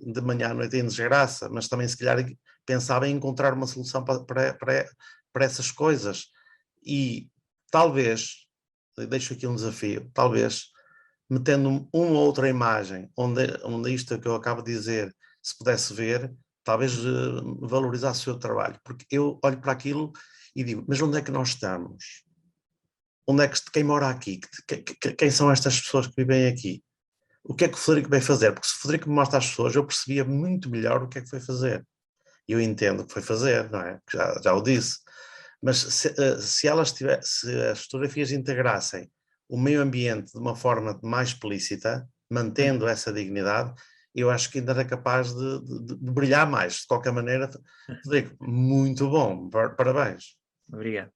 de manhã à noite em desgraça, mas também se calhar pensava em encontrar uma solução para essas coisas. E talvez, deixo aqui um desafio, talvez metendo uma ou outra imagem, onde isto que eu acabo de dizer se pudesse ver, talvez valorizasse o seu trabalho, porque eu olho para aquilo e digo, mas onde é que nós estamos? Onde é que quem mora aqui? Quem são estas pessoas que vivem aqui? O que é que o Frederico vai fazer? Porque se o Frederico me mostra às pessoas, eu percebia muito melhor o que é que foi fazer. Eu entendo o que foi fazer, não é? Já o disse. Mas se as fotografias integrassem o meio ambiente de uma forma mais explícita, mantendo essa dignidade, eu acho que ainda era capaz de brilhar mais. De qualquer maneira, Frederico, muito bom, parabéns. Obrigado.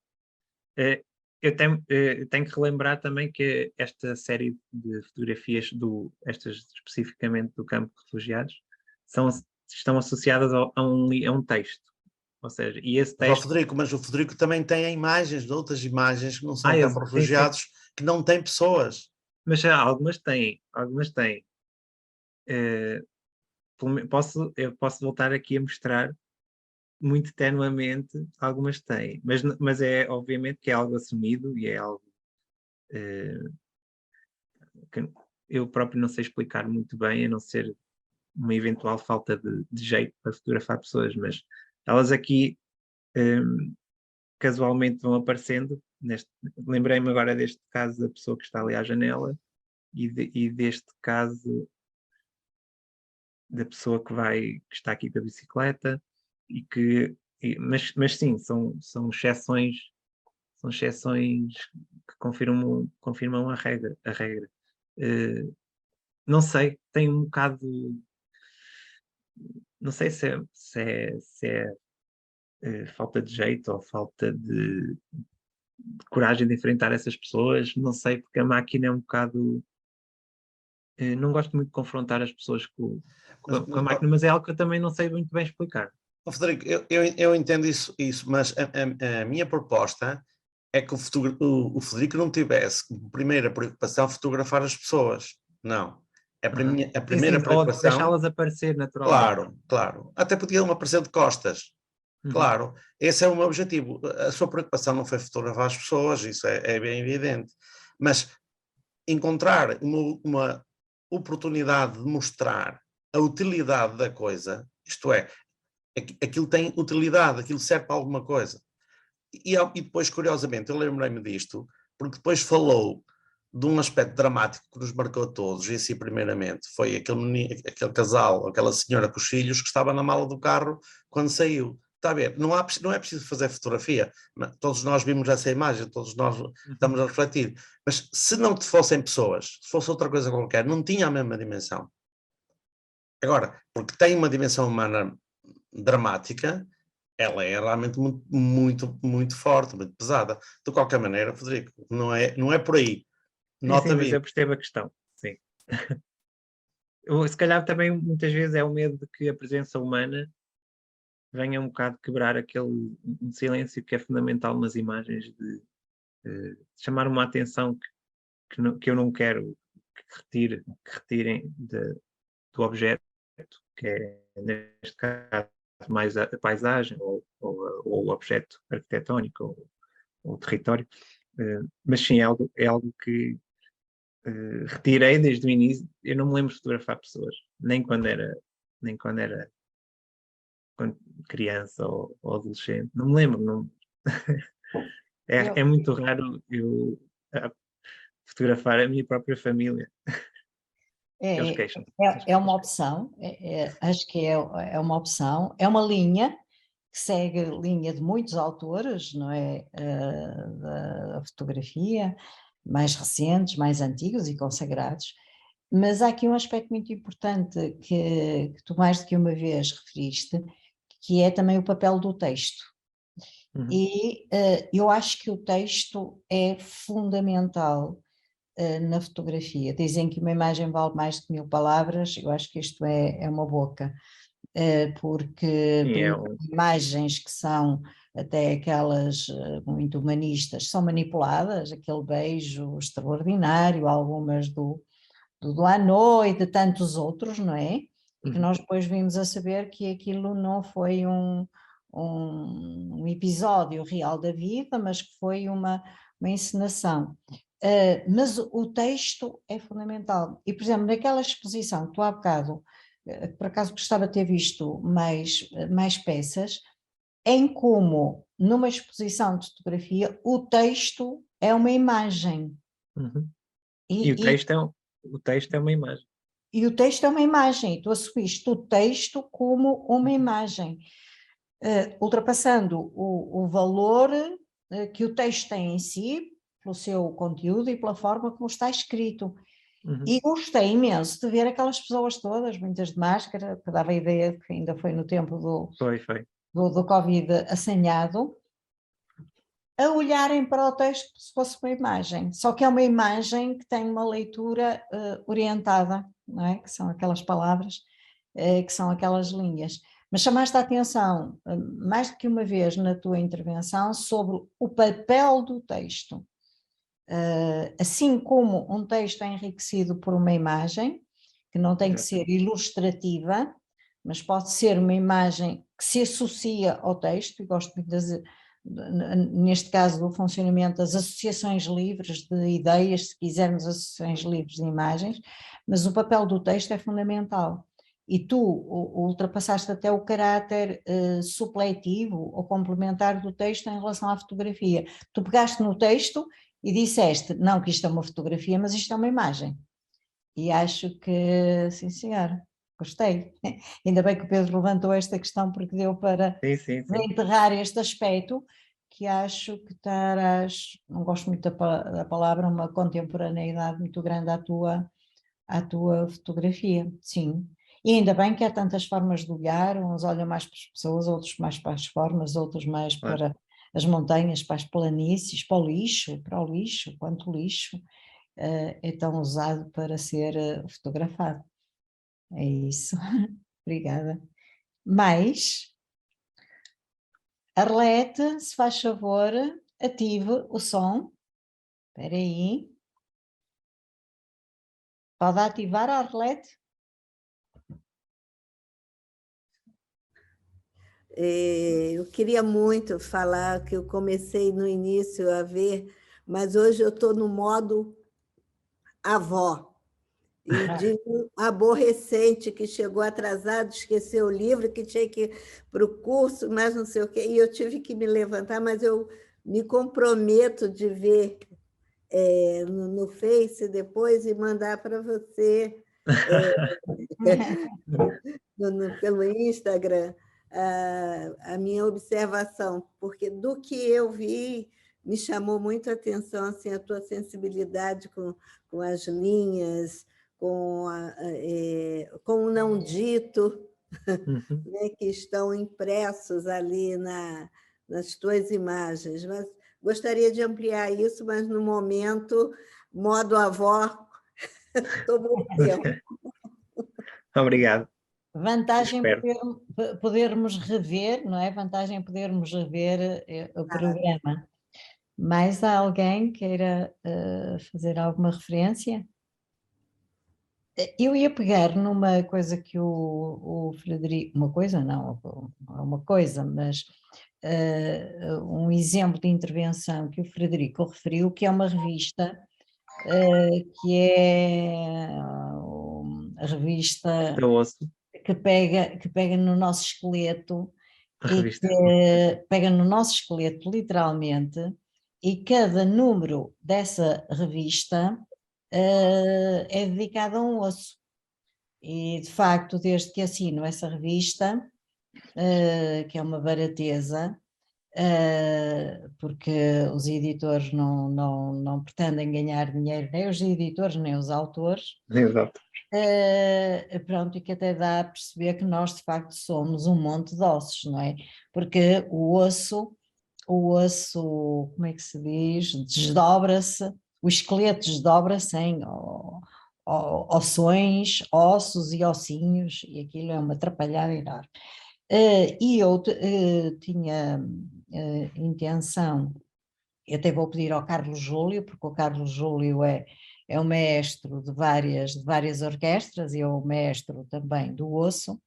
Eu tenho que relembrar também que esta série de fotografias, estas especificamente do campo de refugiados, estão associadas a um texto. Ou seja, e esse texto... Mas o Frederico também tem imagens de outras imagens que não são campo de refugiados, sim. Que não têm pessoas. Mas algumas têm. Eu posso voltar aqui a mostrar muito tenuamente, algumas têm, mas é obviamente que é algo assumido e é algo que eu próprio não sei explicar muito bem, a não ser uma eventual falta de jeito para fotografar pessoas, mas elas aqui casualmente vão aparecendo. Lembrei-me agora deste caso da pessoa que está ali à janela e deste caso da pessoa que está aqui com a bicicleta, mas sim, são exceções que confirmam a regra. Não sei, tem um bocado, não sei se é falta de jeito ou falta de coragem de enfrentar essas pessoas, não sei, porque a máquina é um bocado... não gosto muito de confrontar as pessoas com a máquina, mas é algo que eu também não sei muito bem explicar. Frederico, eu entendo isso, mas a minha proposta é que o Frederico não tivesse como primeira preocupação fotografar as pessoas. Não. A primeira preocupação... deixá-las aparecer naturalmente. Claro. Até podiam aparecer de costas. Claro. Esse é o meu objetivo. A sua preocupação não foi fotografar as pessoas, isso é bem evidente. Mas encontrar uma oportunidade de mostrar a utilidade da coisa, isto é, aquilo tem utilidade, aquilo serve para alguma coisa. E depois, curiosamente, eu lembrei-me disto, porque depois falou de um aspecto dramático que nos marcou a todos, e assim primeiramente, foi aquele casal, aquela senhora com os filhos que estava na mala do carro quando saiu. Está a ver? Não é preciso fazer fotografia, todos nós vimos essa imagem, todos nós estamos a refletir, mas se não fossem pessoas, se fosse outra coisa qualquer, não tinha a mesma dimensão. Agora, porque tem uma dimensão humana dramática, ela é realmente muito forte, muito pesada. De qualquer maneira, Frederico, não é por aí. Sim, mas 20. eu percebo a questão, sim. Se calhar também muitas vezes é o medo de que a presença humana venha um bocado quebrar aquele um silêncio que é fundamental nas imagens, de chamar uma atenção que eu não quero que retirem do objeto, que é, neste caso, mais a paisagem ou o objeto arquitetónico ou o território. Mas sim, é algo que retirei desde o início. Eu não me lembro de fotografar pessoas, nem quando era criança ou adolescente. Não me lembro. Não. É muito raro eu fotografar a minha própria família. Eles queixam-se. É uma opção, acho que é uma opção, é uma linha que segue a linha de muitos autores, não é? Da fotografia, mais recentes, mais antigos e consagrados, mas há aqui um aspecto muito importante que tu mais do que uma vez referiste, que é também o papel do texto. Uhum. E eu acho que o texto é fundamental na fotografia. Dizem que uma imagem vale mais de 1000 palavras, eu acho que isto é uma boca, porque Sim, imagens que são até aquelas muito humanistas são manipuladas, aquele beijo extraordinário, algumas do Hanoi e de tantos outros, não é? E que nós depois vimos a saber que aquilo não foi um episódio real da vida, mas que foi uma encenação. Mas o texto é fundamental. E, por exemplo, naquela exposição que tu há bocado, por acaso gostava de ter visto mais peças, em como numa exposição de fotografia o texto é uma imagem. Uhum. E, E o texto é uma imagem. e o texto é uma imagem, e tu assumiste o texto como uma imagem, ultrapassando o valor que o texto tem em si, pelo seu conteúdo e pela forma como está escrito. Uhum. E gostei imenso de ver aquelas pessoas todas, muitas de máscara, que dava a ideia de que ainda foi no tempo Foi. do Covid assanhado, a olharem para o texto como se fosse uma imagem, só que é uma imagem que tem uma leitura orientada, não é? Que são aquelas palavras, que são aquelas linhas. Mas chamaste a atenção, mais do que uma vez na tua intervenção, sobre o papel do texto. Assim como um texto é enriquecido por uma imagem, que não tem que ser ilustrativa, mas pode ser uma imagem que se associa ao texto, e gosto muito neste caso do funcionamento das associações livres de ideias, se quisermos associações livres de imagens, mas o papel do texto é fundamental. E tu ultrapassaste até o caráter supletivo ou complementar do texto em relação à fotografia. Tu pegaste no texto e disseste, não que isto é uma fotografia, mas isto é uma imagem. E acho que, sim senhora, gostei. Ainda bem que o Pedro levantou esta questão, porque deu para Sim. enterrar este aspecto, que acho que terás, não gosto muito da palavra, uma contemporaneidade muito grande à tua fotografia, sim. E ainda bem que há tantas formas de olhar, uns olham mais para as pessoas, outros mais para as formas, outros mais para as montanhas, para as planícies, para o lixo, quanto lixo é tão usado para ser fotografado. É isso. Obrigada. Mais, Arlete, se faz favor, ative o som. Espera aí. Pode ativar a Arlete? Eu queria muito falar que eu comecei no início a ver, mas hoje eu estou no modo avó. E de um aborrecente que chegou atrasado, esqueceu o livro, que tinha que ir para o curso, mas não sei o quê. E eu tive que me levantar, mas eu me comprometo de ver no Face depois e mandar para você pelo Instagram a minha observação, porque do que eu vi me chamou muito a atenção assim, a tua sensibilidade com as linhas, com o não dito, Uhum. né, que estão impressos ali nas tuas imagens. Mas gostaria de ampliar isso, mas no momento, modo avó, tomou tempo. Obrigado. Vantagem Espero. podermos rever, não é? Vantagem podermos rever o programa. Mais alguém queira fazer alguma referência? Eu ia pegar numa coisa que o Frederico, uma coisa não, é uma coisa, mas um exemplo de intervenção que o Frederico referiu, que é uma revista, que é a revista Da osso, que pega no nosso esqueleto a e revista. que pega no nosso esqueleto literalmente, e cada número dessa revista é dedicado a um osso. E de facto, desde que assino essa revista, que é uma barateza, porque os editores não pretendem ganhar dinheiro, nem os editores, nem os autores, Exato. pronto, e que até dá a perceber que nós de facto somos um monte de ossos, não é? Porque o osso, como é que se diz? Desdobra-se, o esqueleto desdobra-se em ossões, ossos e ossinhos, e aquilo é uma atrapalhada enorme. E eu tinha intenção, eu até vou pedir ao Carlos Júlio, porque o Carlos Júlio é o maestro de várias orquestras e é o maestro também do osso,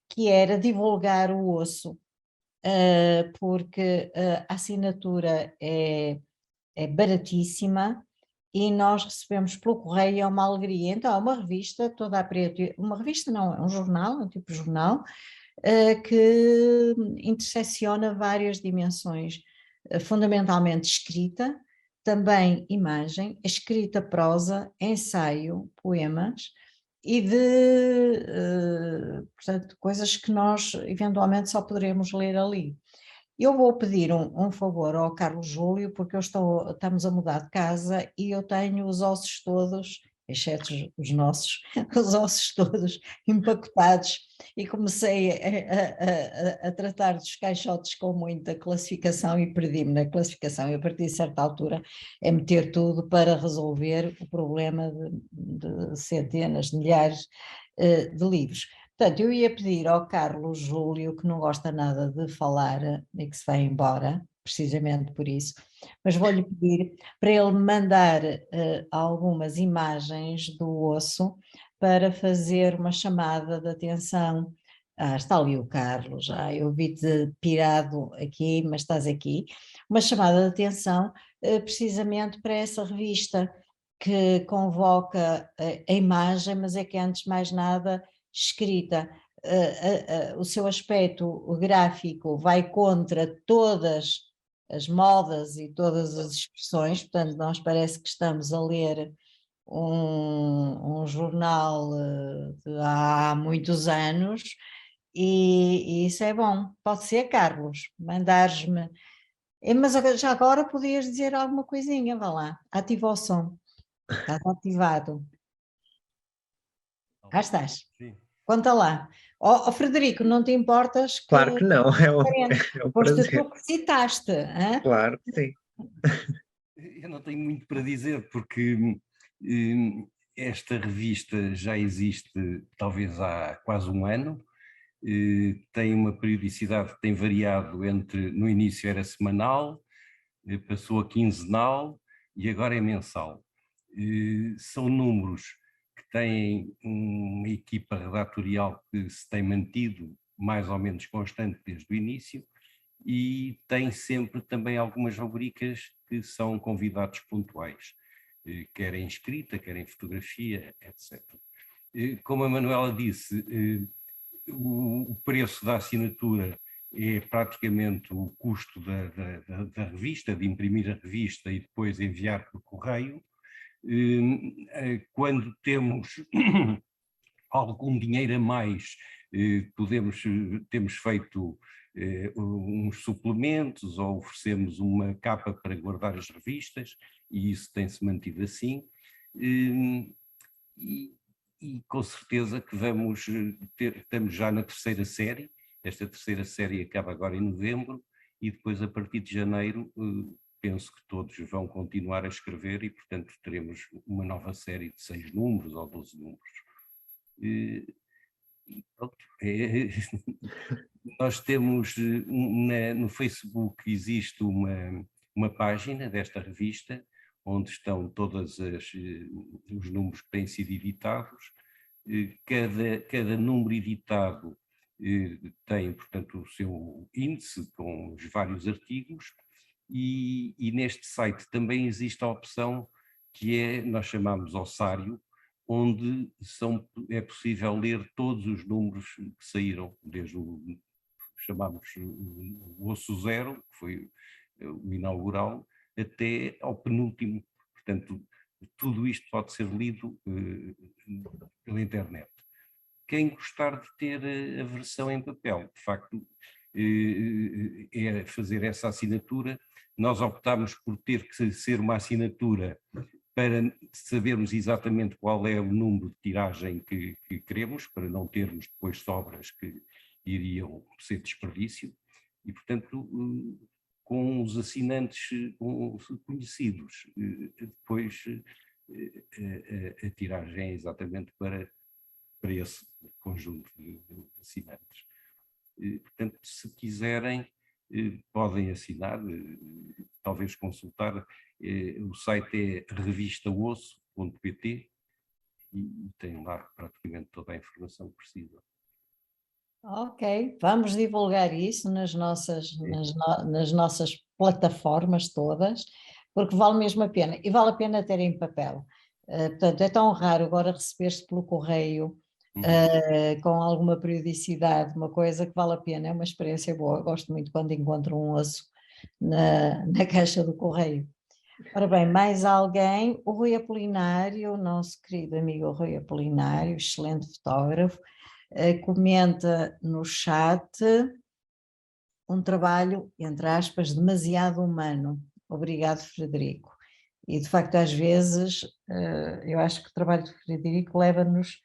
que era divulgar o osso, porque a assinatura é baratíssima e nós recebemos pelo correio, é uma alegria. Então é uma revista toda a preto, uma revista não, é um jornal, um tipo de jornal, que intersecciona várias dimensões, fundamentalmente escrita, também imagem, escrita, prosa, ensaio, poemas e portanto, coisas que nós eventualmente só poderemos ler ali. Eu vou pedir um favor ao Carlos Júlio, porque estamos a mudar de casa e eu tenho os ossos todos, exceto os nossos, os ossos todos empacotados, e comecei a tratar dos caixotes com muita classificação e perdi-me na classificação, e a partir de certa altura é meter tudo para resolver o problema de centenas, de milhares de livros. Portanto, eu ia pedir ao Carlos Júlio, que não gosta nada de falar e que se vai embora, precisamente por isso, mas vou-lhe pedir para ele mandar algumas imagens do osso para fazer uma chamada de atenção. Está ali o Carlos, eu vi-te pirado aqui, mas estás aqui. Uma chamada de atenção precisamente para essa revista que convoca a imagem, mas é que antes de mais nada escrita. O seu aspecto gráfico vai contra todas as modas e todas as expressões, portanto nós parece que estamos a ler um jornal de há muitos anos, e isso é bom. Pode ser, Carlos, mandares-me. Mas já agora podias dizer alguma coisinha, vá lá, ativa o som, estás ativado. Cá estás. Sim. Conta lá. Frederico, não te importas que... Claro que não, é um Foste prazer. tu que citaste, hã? Claro que sim. Eu não tenho muito para dizer, porque esta revista já existe talvez há quase um ano, tem uma periodicidade que tem variado entre, no início era semanal, passou a quinzenal e agora é mensal. São números que têm uma equipa redatorial que se tem mantido mais ou menos constante desde o início, e tem sempre também algumas rubricas que são convidados pontuais, quer em escrita, quer em fotografia, etc. Como a Manuela disse, o preço da assinatura é praticamente o custo da revista, de imprimir a revista e depois enviar por correio. Quando temos algum dinheiro a mais, temos feito uns suplementos ou oferecemos uma capa para guardar as revistas, e isso tem-se mantido assim. E e com certeza que vamos estamos já na terceira série, esta terceira série acaba agora em novembro, e depois a partir de janeiro penso que todos vão continuar a escrever e, portanto, teremos uma nova série de 6 números ou 12 números. Pronto, nós temos no Facebook existe uma página desta revista onde estão todos os números que têm sido editados. Cada número editado tem, portanto, o seu índice com os vários artigos, e neste site também existe a opção que nós chamamos ossário, onde é possível ler todos os números que saíram, desde chamamos o osso zero, que foi o inaugural, até ao penúltimo. Portanto, tudo isto pode ser lido pela internet. Quem gostar de ter a versão em papel, de facto, é fazer essa assinatura. Nós optámos por ter que ser uma assinatura para sabermos exatamente qual é o número de tiragem que queremos, para não termos depois sobras que iriam ser desperdício, e, portanto, com os assinantes conhecidos, depois a tiragem é exatamente para esse conjunto de assinantes. Portanto, se quiserem, podem assinar, talvez consultar, o site é revistaosso.pt e tem lá praticamente toda a informação que precisa. Ok, vamos divulgar isso nas nossas plataformas todas, porque vale mesmo a pena, e vale a pena ter em papel. Portanto, é tão raro agora receber-se pelo correio, com alguma periodicidade, uma coisa que vale a pena, é uma experiência boa. Eu gosto muito quando encontro um osso na caixa do correio. Ora bem, mais alguém? O Rui Apolinário, o nosso querido amigo Rui Apolinário, excelente fotógrafo, comenta no chat um trabalho, entre aspas, demasiado humano. Obrigado, Frederico. E de facto, às vezes, eu acho que o trabalho de Frederico leva-nos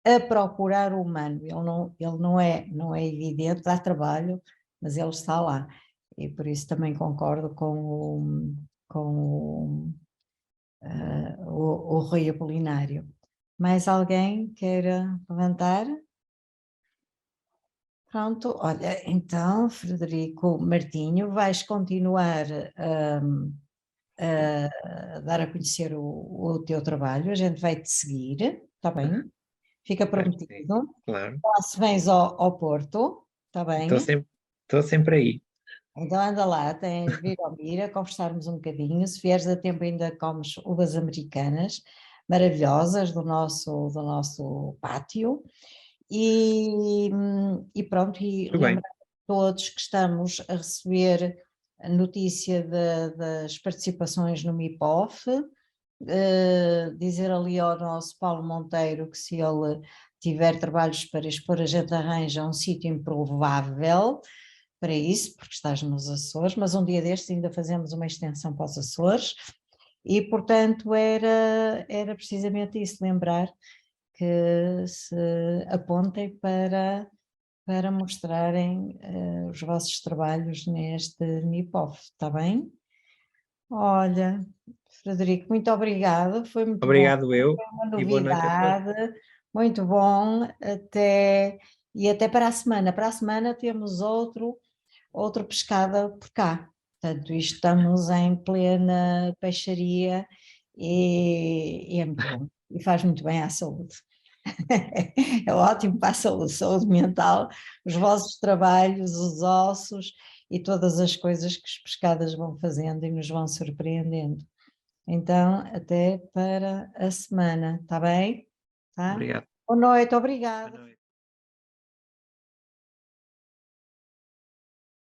a procurar o humano. Ele não é evidente, dá trabalho, mas ele está lá. E por isso também concordo com o Rui Apolinário. Mais alguém queira levantar? Pronto, olha, então, Frederico Martinho, vais continuar a dar a conhecer o teu trabalho, a gente vai-te seguir, está bem? Fica prometido. Claro. Lá se vens ao Porto, está bem? Estou sempre aí. Então anda lá, tens de vir ao Mira, conversarmos um bocadinho, se vieres a tempo ainda comes uvas americanas, maravilhosas do nosso pátio, e pronto, e lembrar a todos que estamos a receber a notícia das participações no MIPOF, dizer ali ao nosso Paulo Monteiro que se ele tiver trabalhos para expor, a gente arranja um sítio improvável para isso, porque estás nos Açores, mas um dia destes ainda fazemos uma extensão para os Açores, e portanto era precisamente isso, lembrar que se apontem para mostrarem os vossos trabalhos neste MIPOF, está bem? Olha, Frederico, muito obrigada, foi muito Obrigado bom. eu, Foi uma e boa noite a todos. novidade, muito bom, até para a semana. Para a semana temos outro pescada por cá. Portanto, estamos em plena peixaria e é muito bom, e faz muito bem à saúde. É ótimo para a saúde mental, os vossos trabalhos, os ossos e todas as coisas que as pescadas vão fazendo e nos vão surpreendendo. Então, até para a semana, está bem? Tá? Obrigado. Boa noite, obrigada. Boa noite.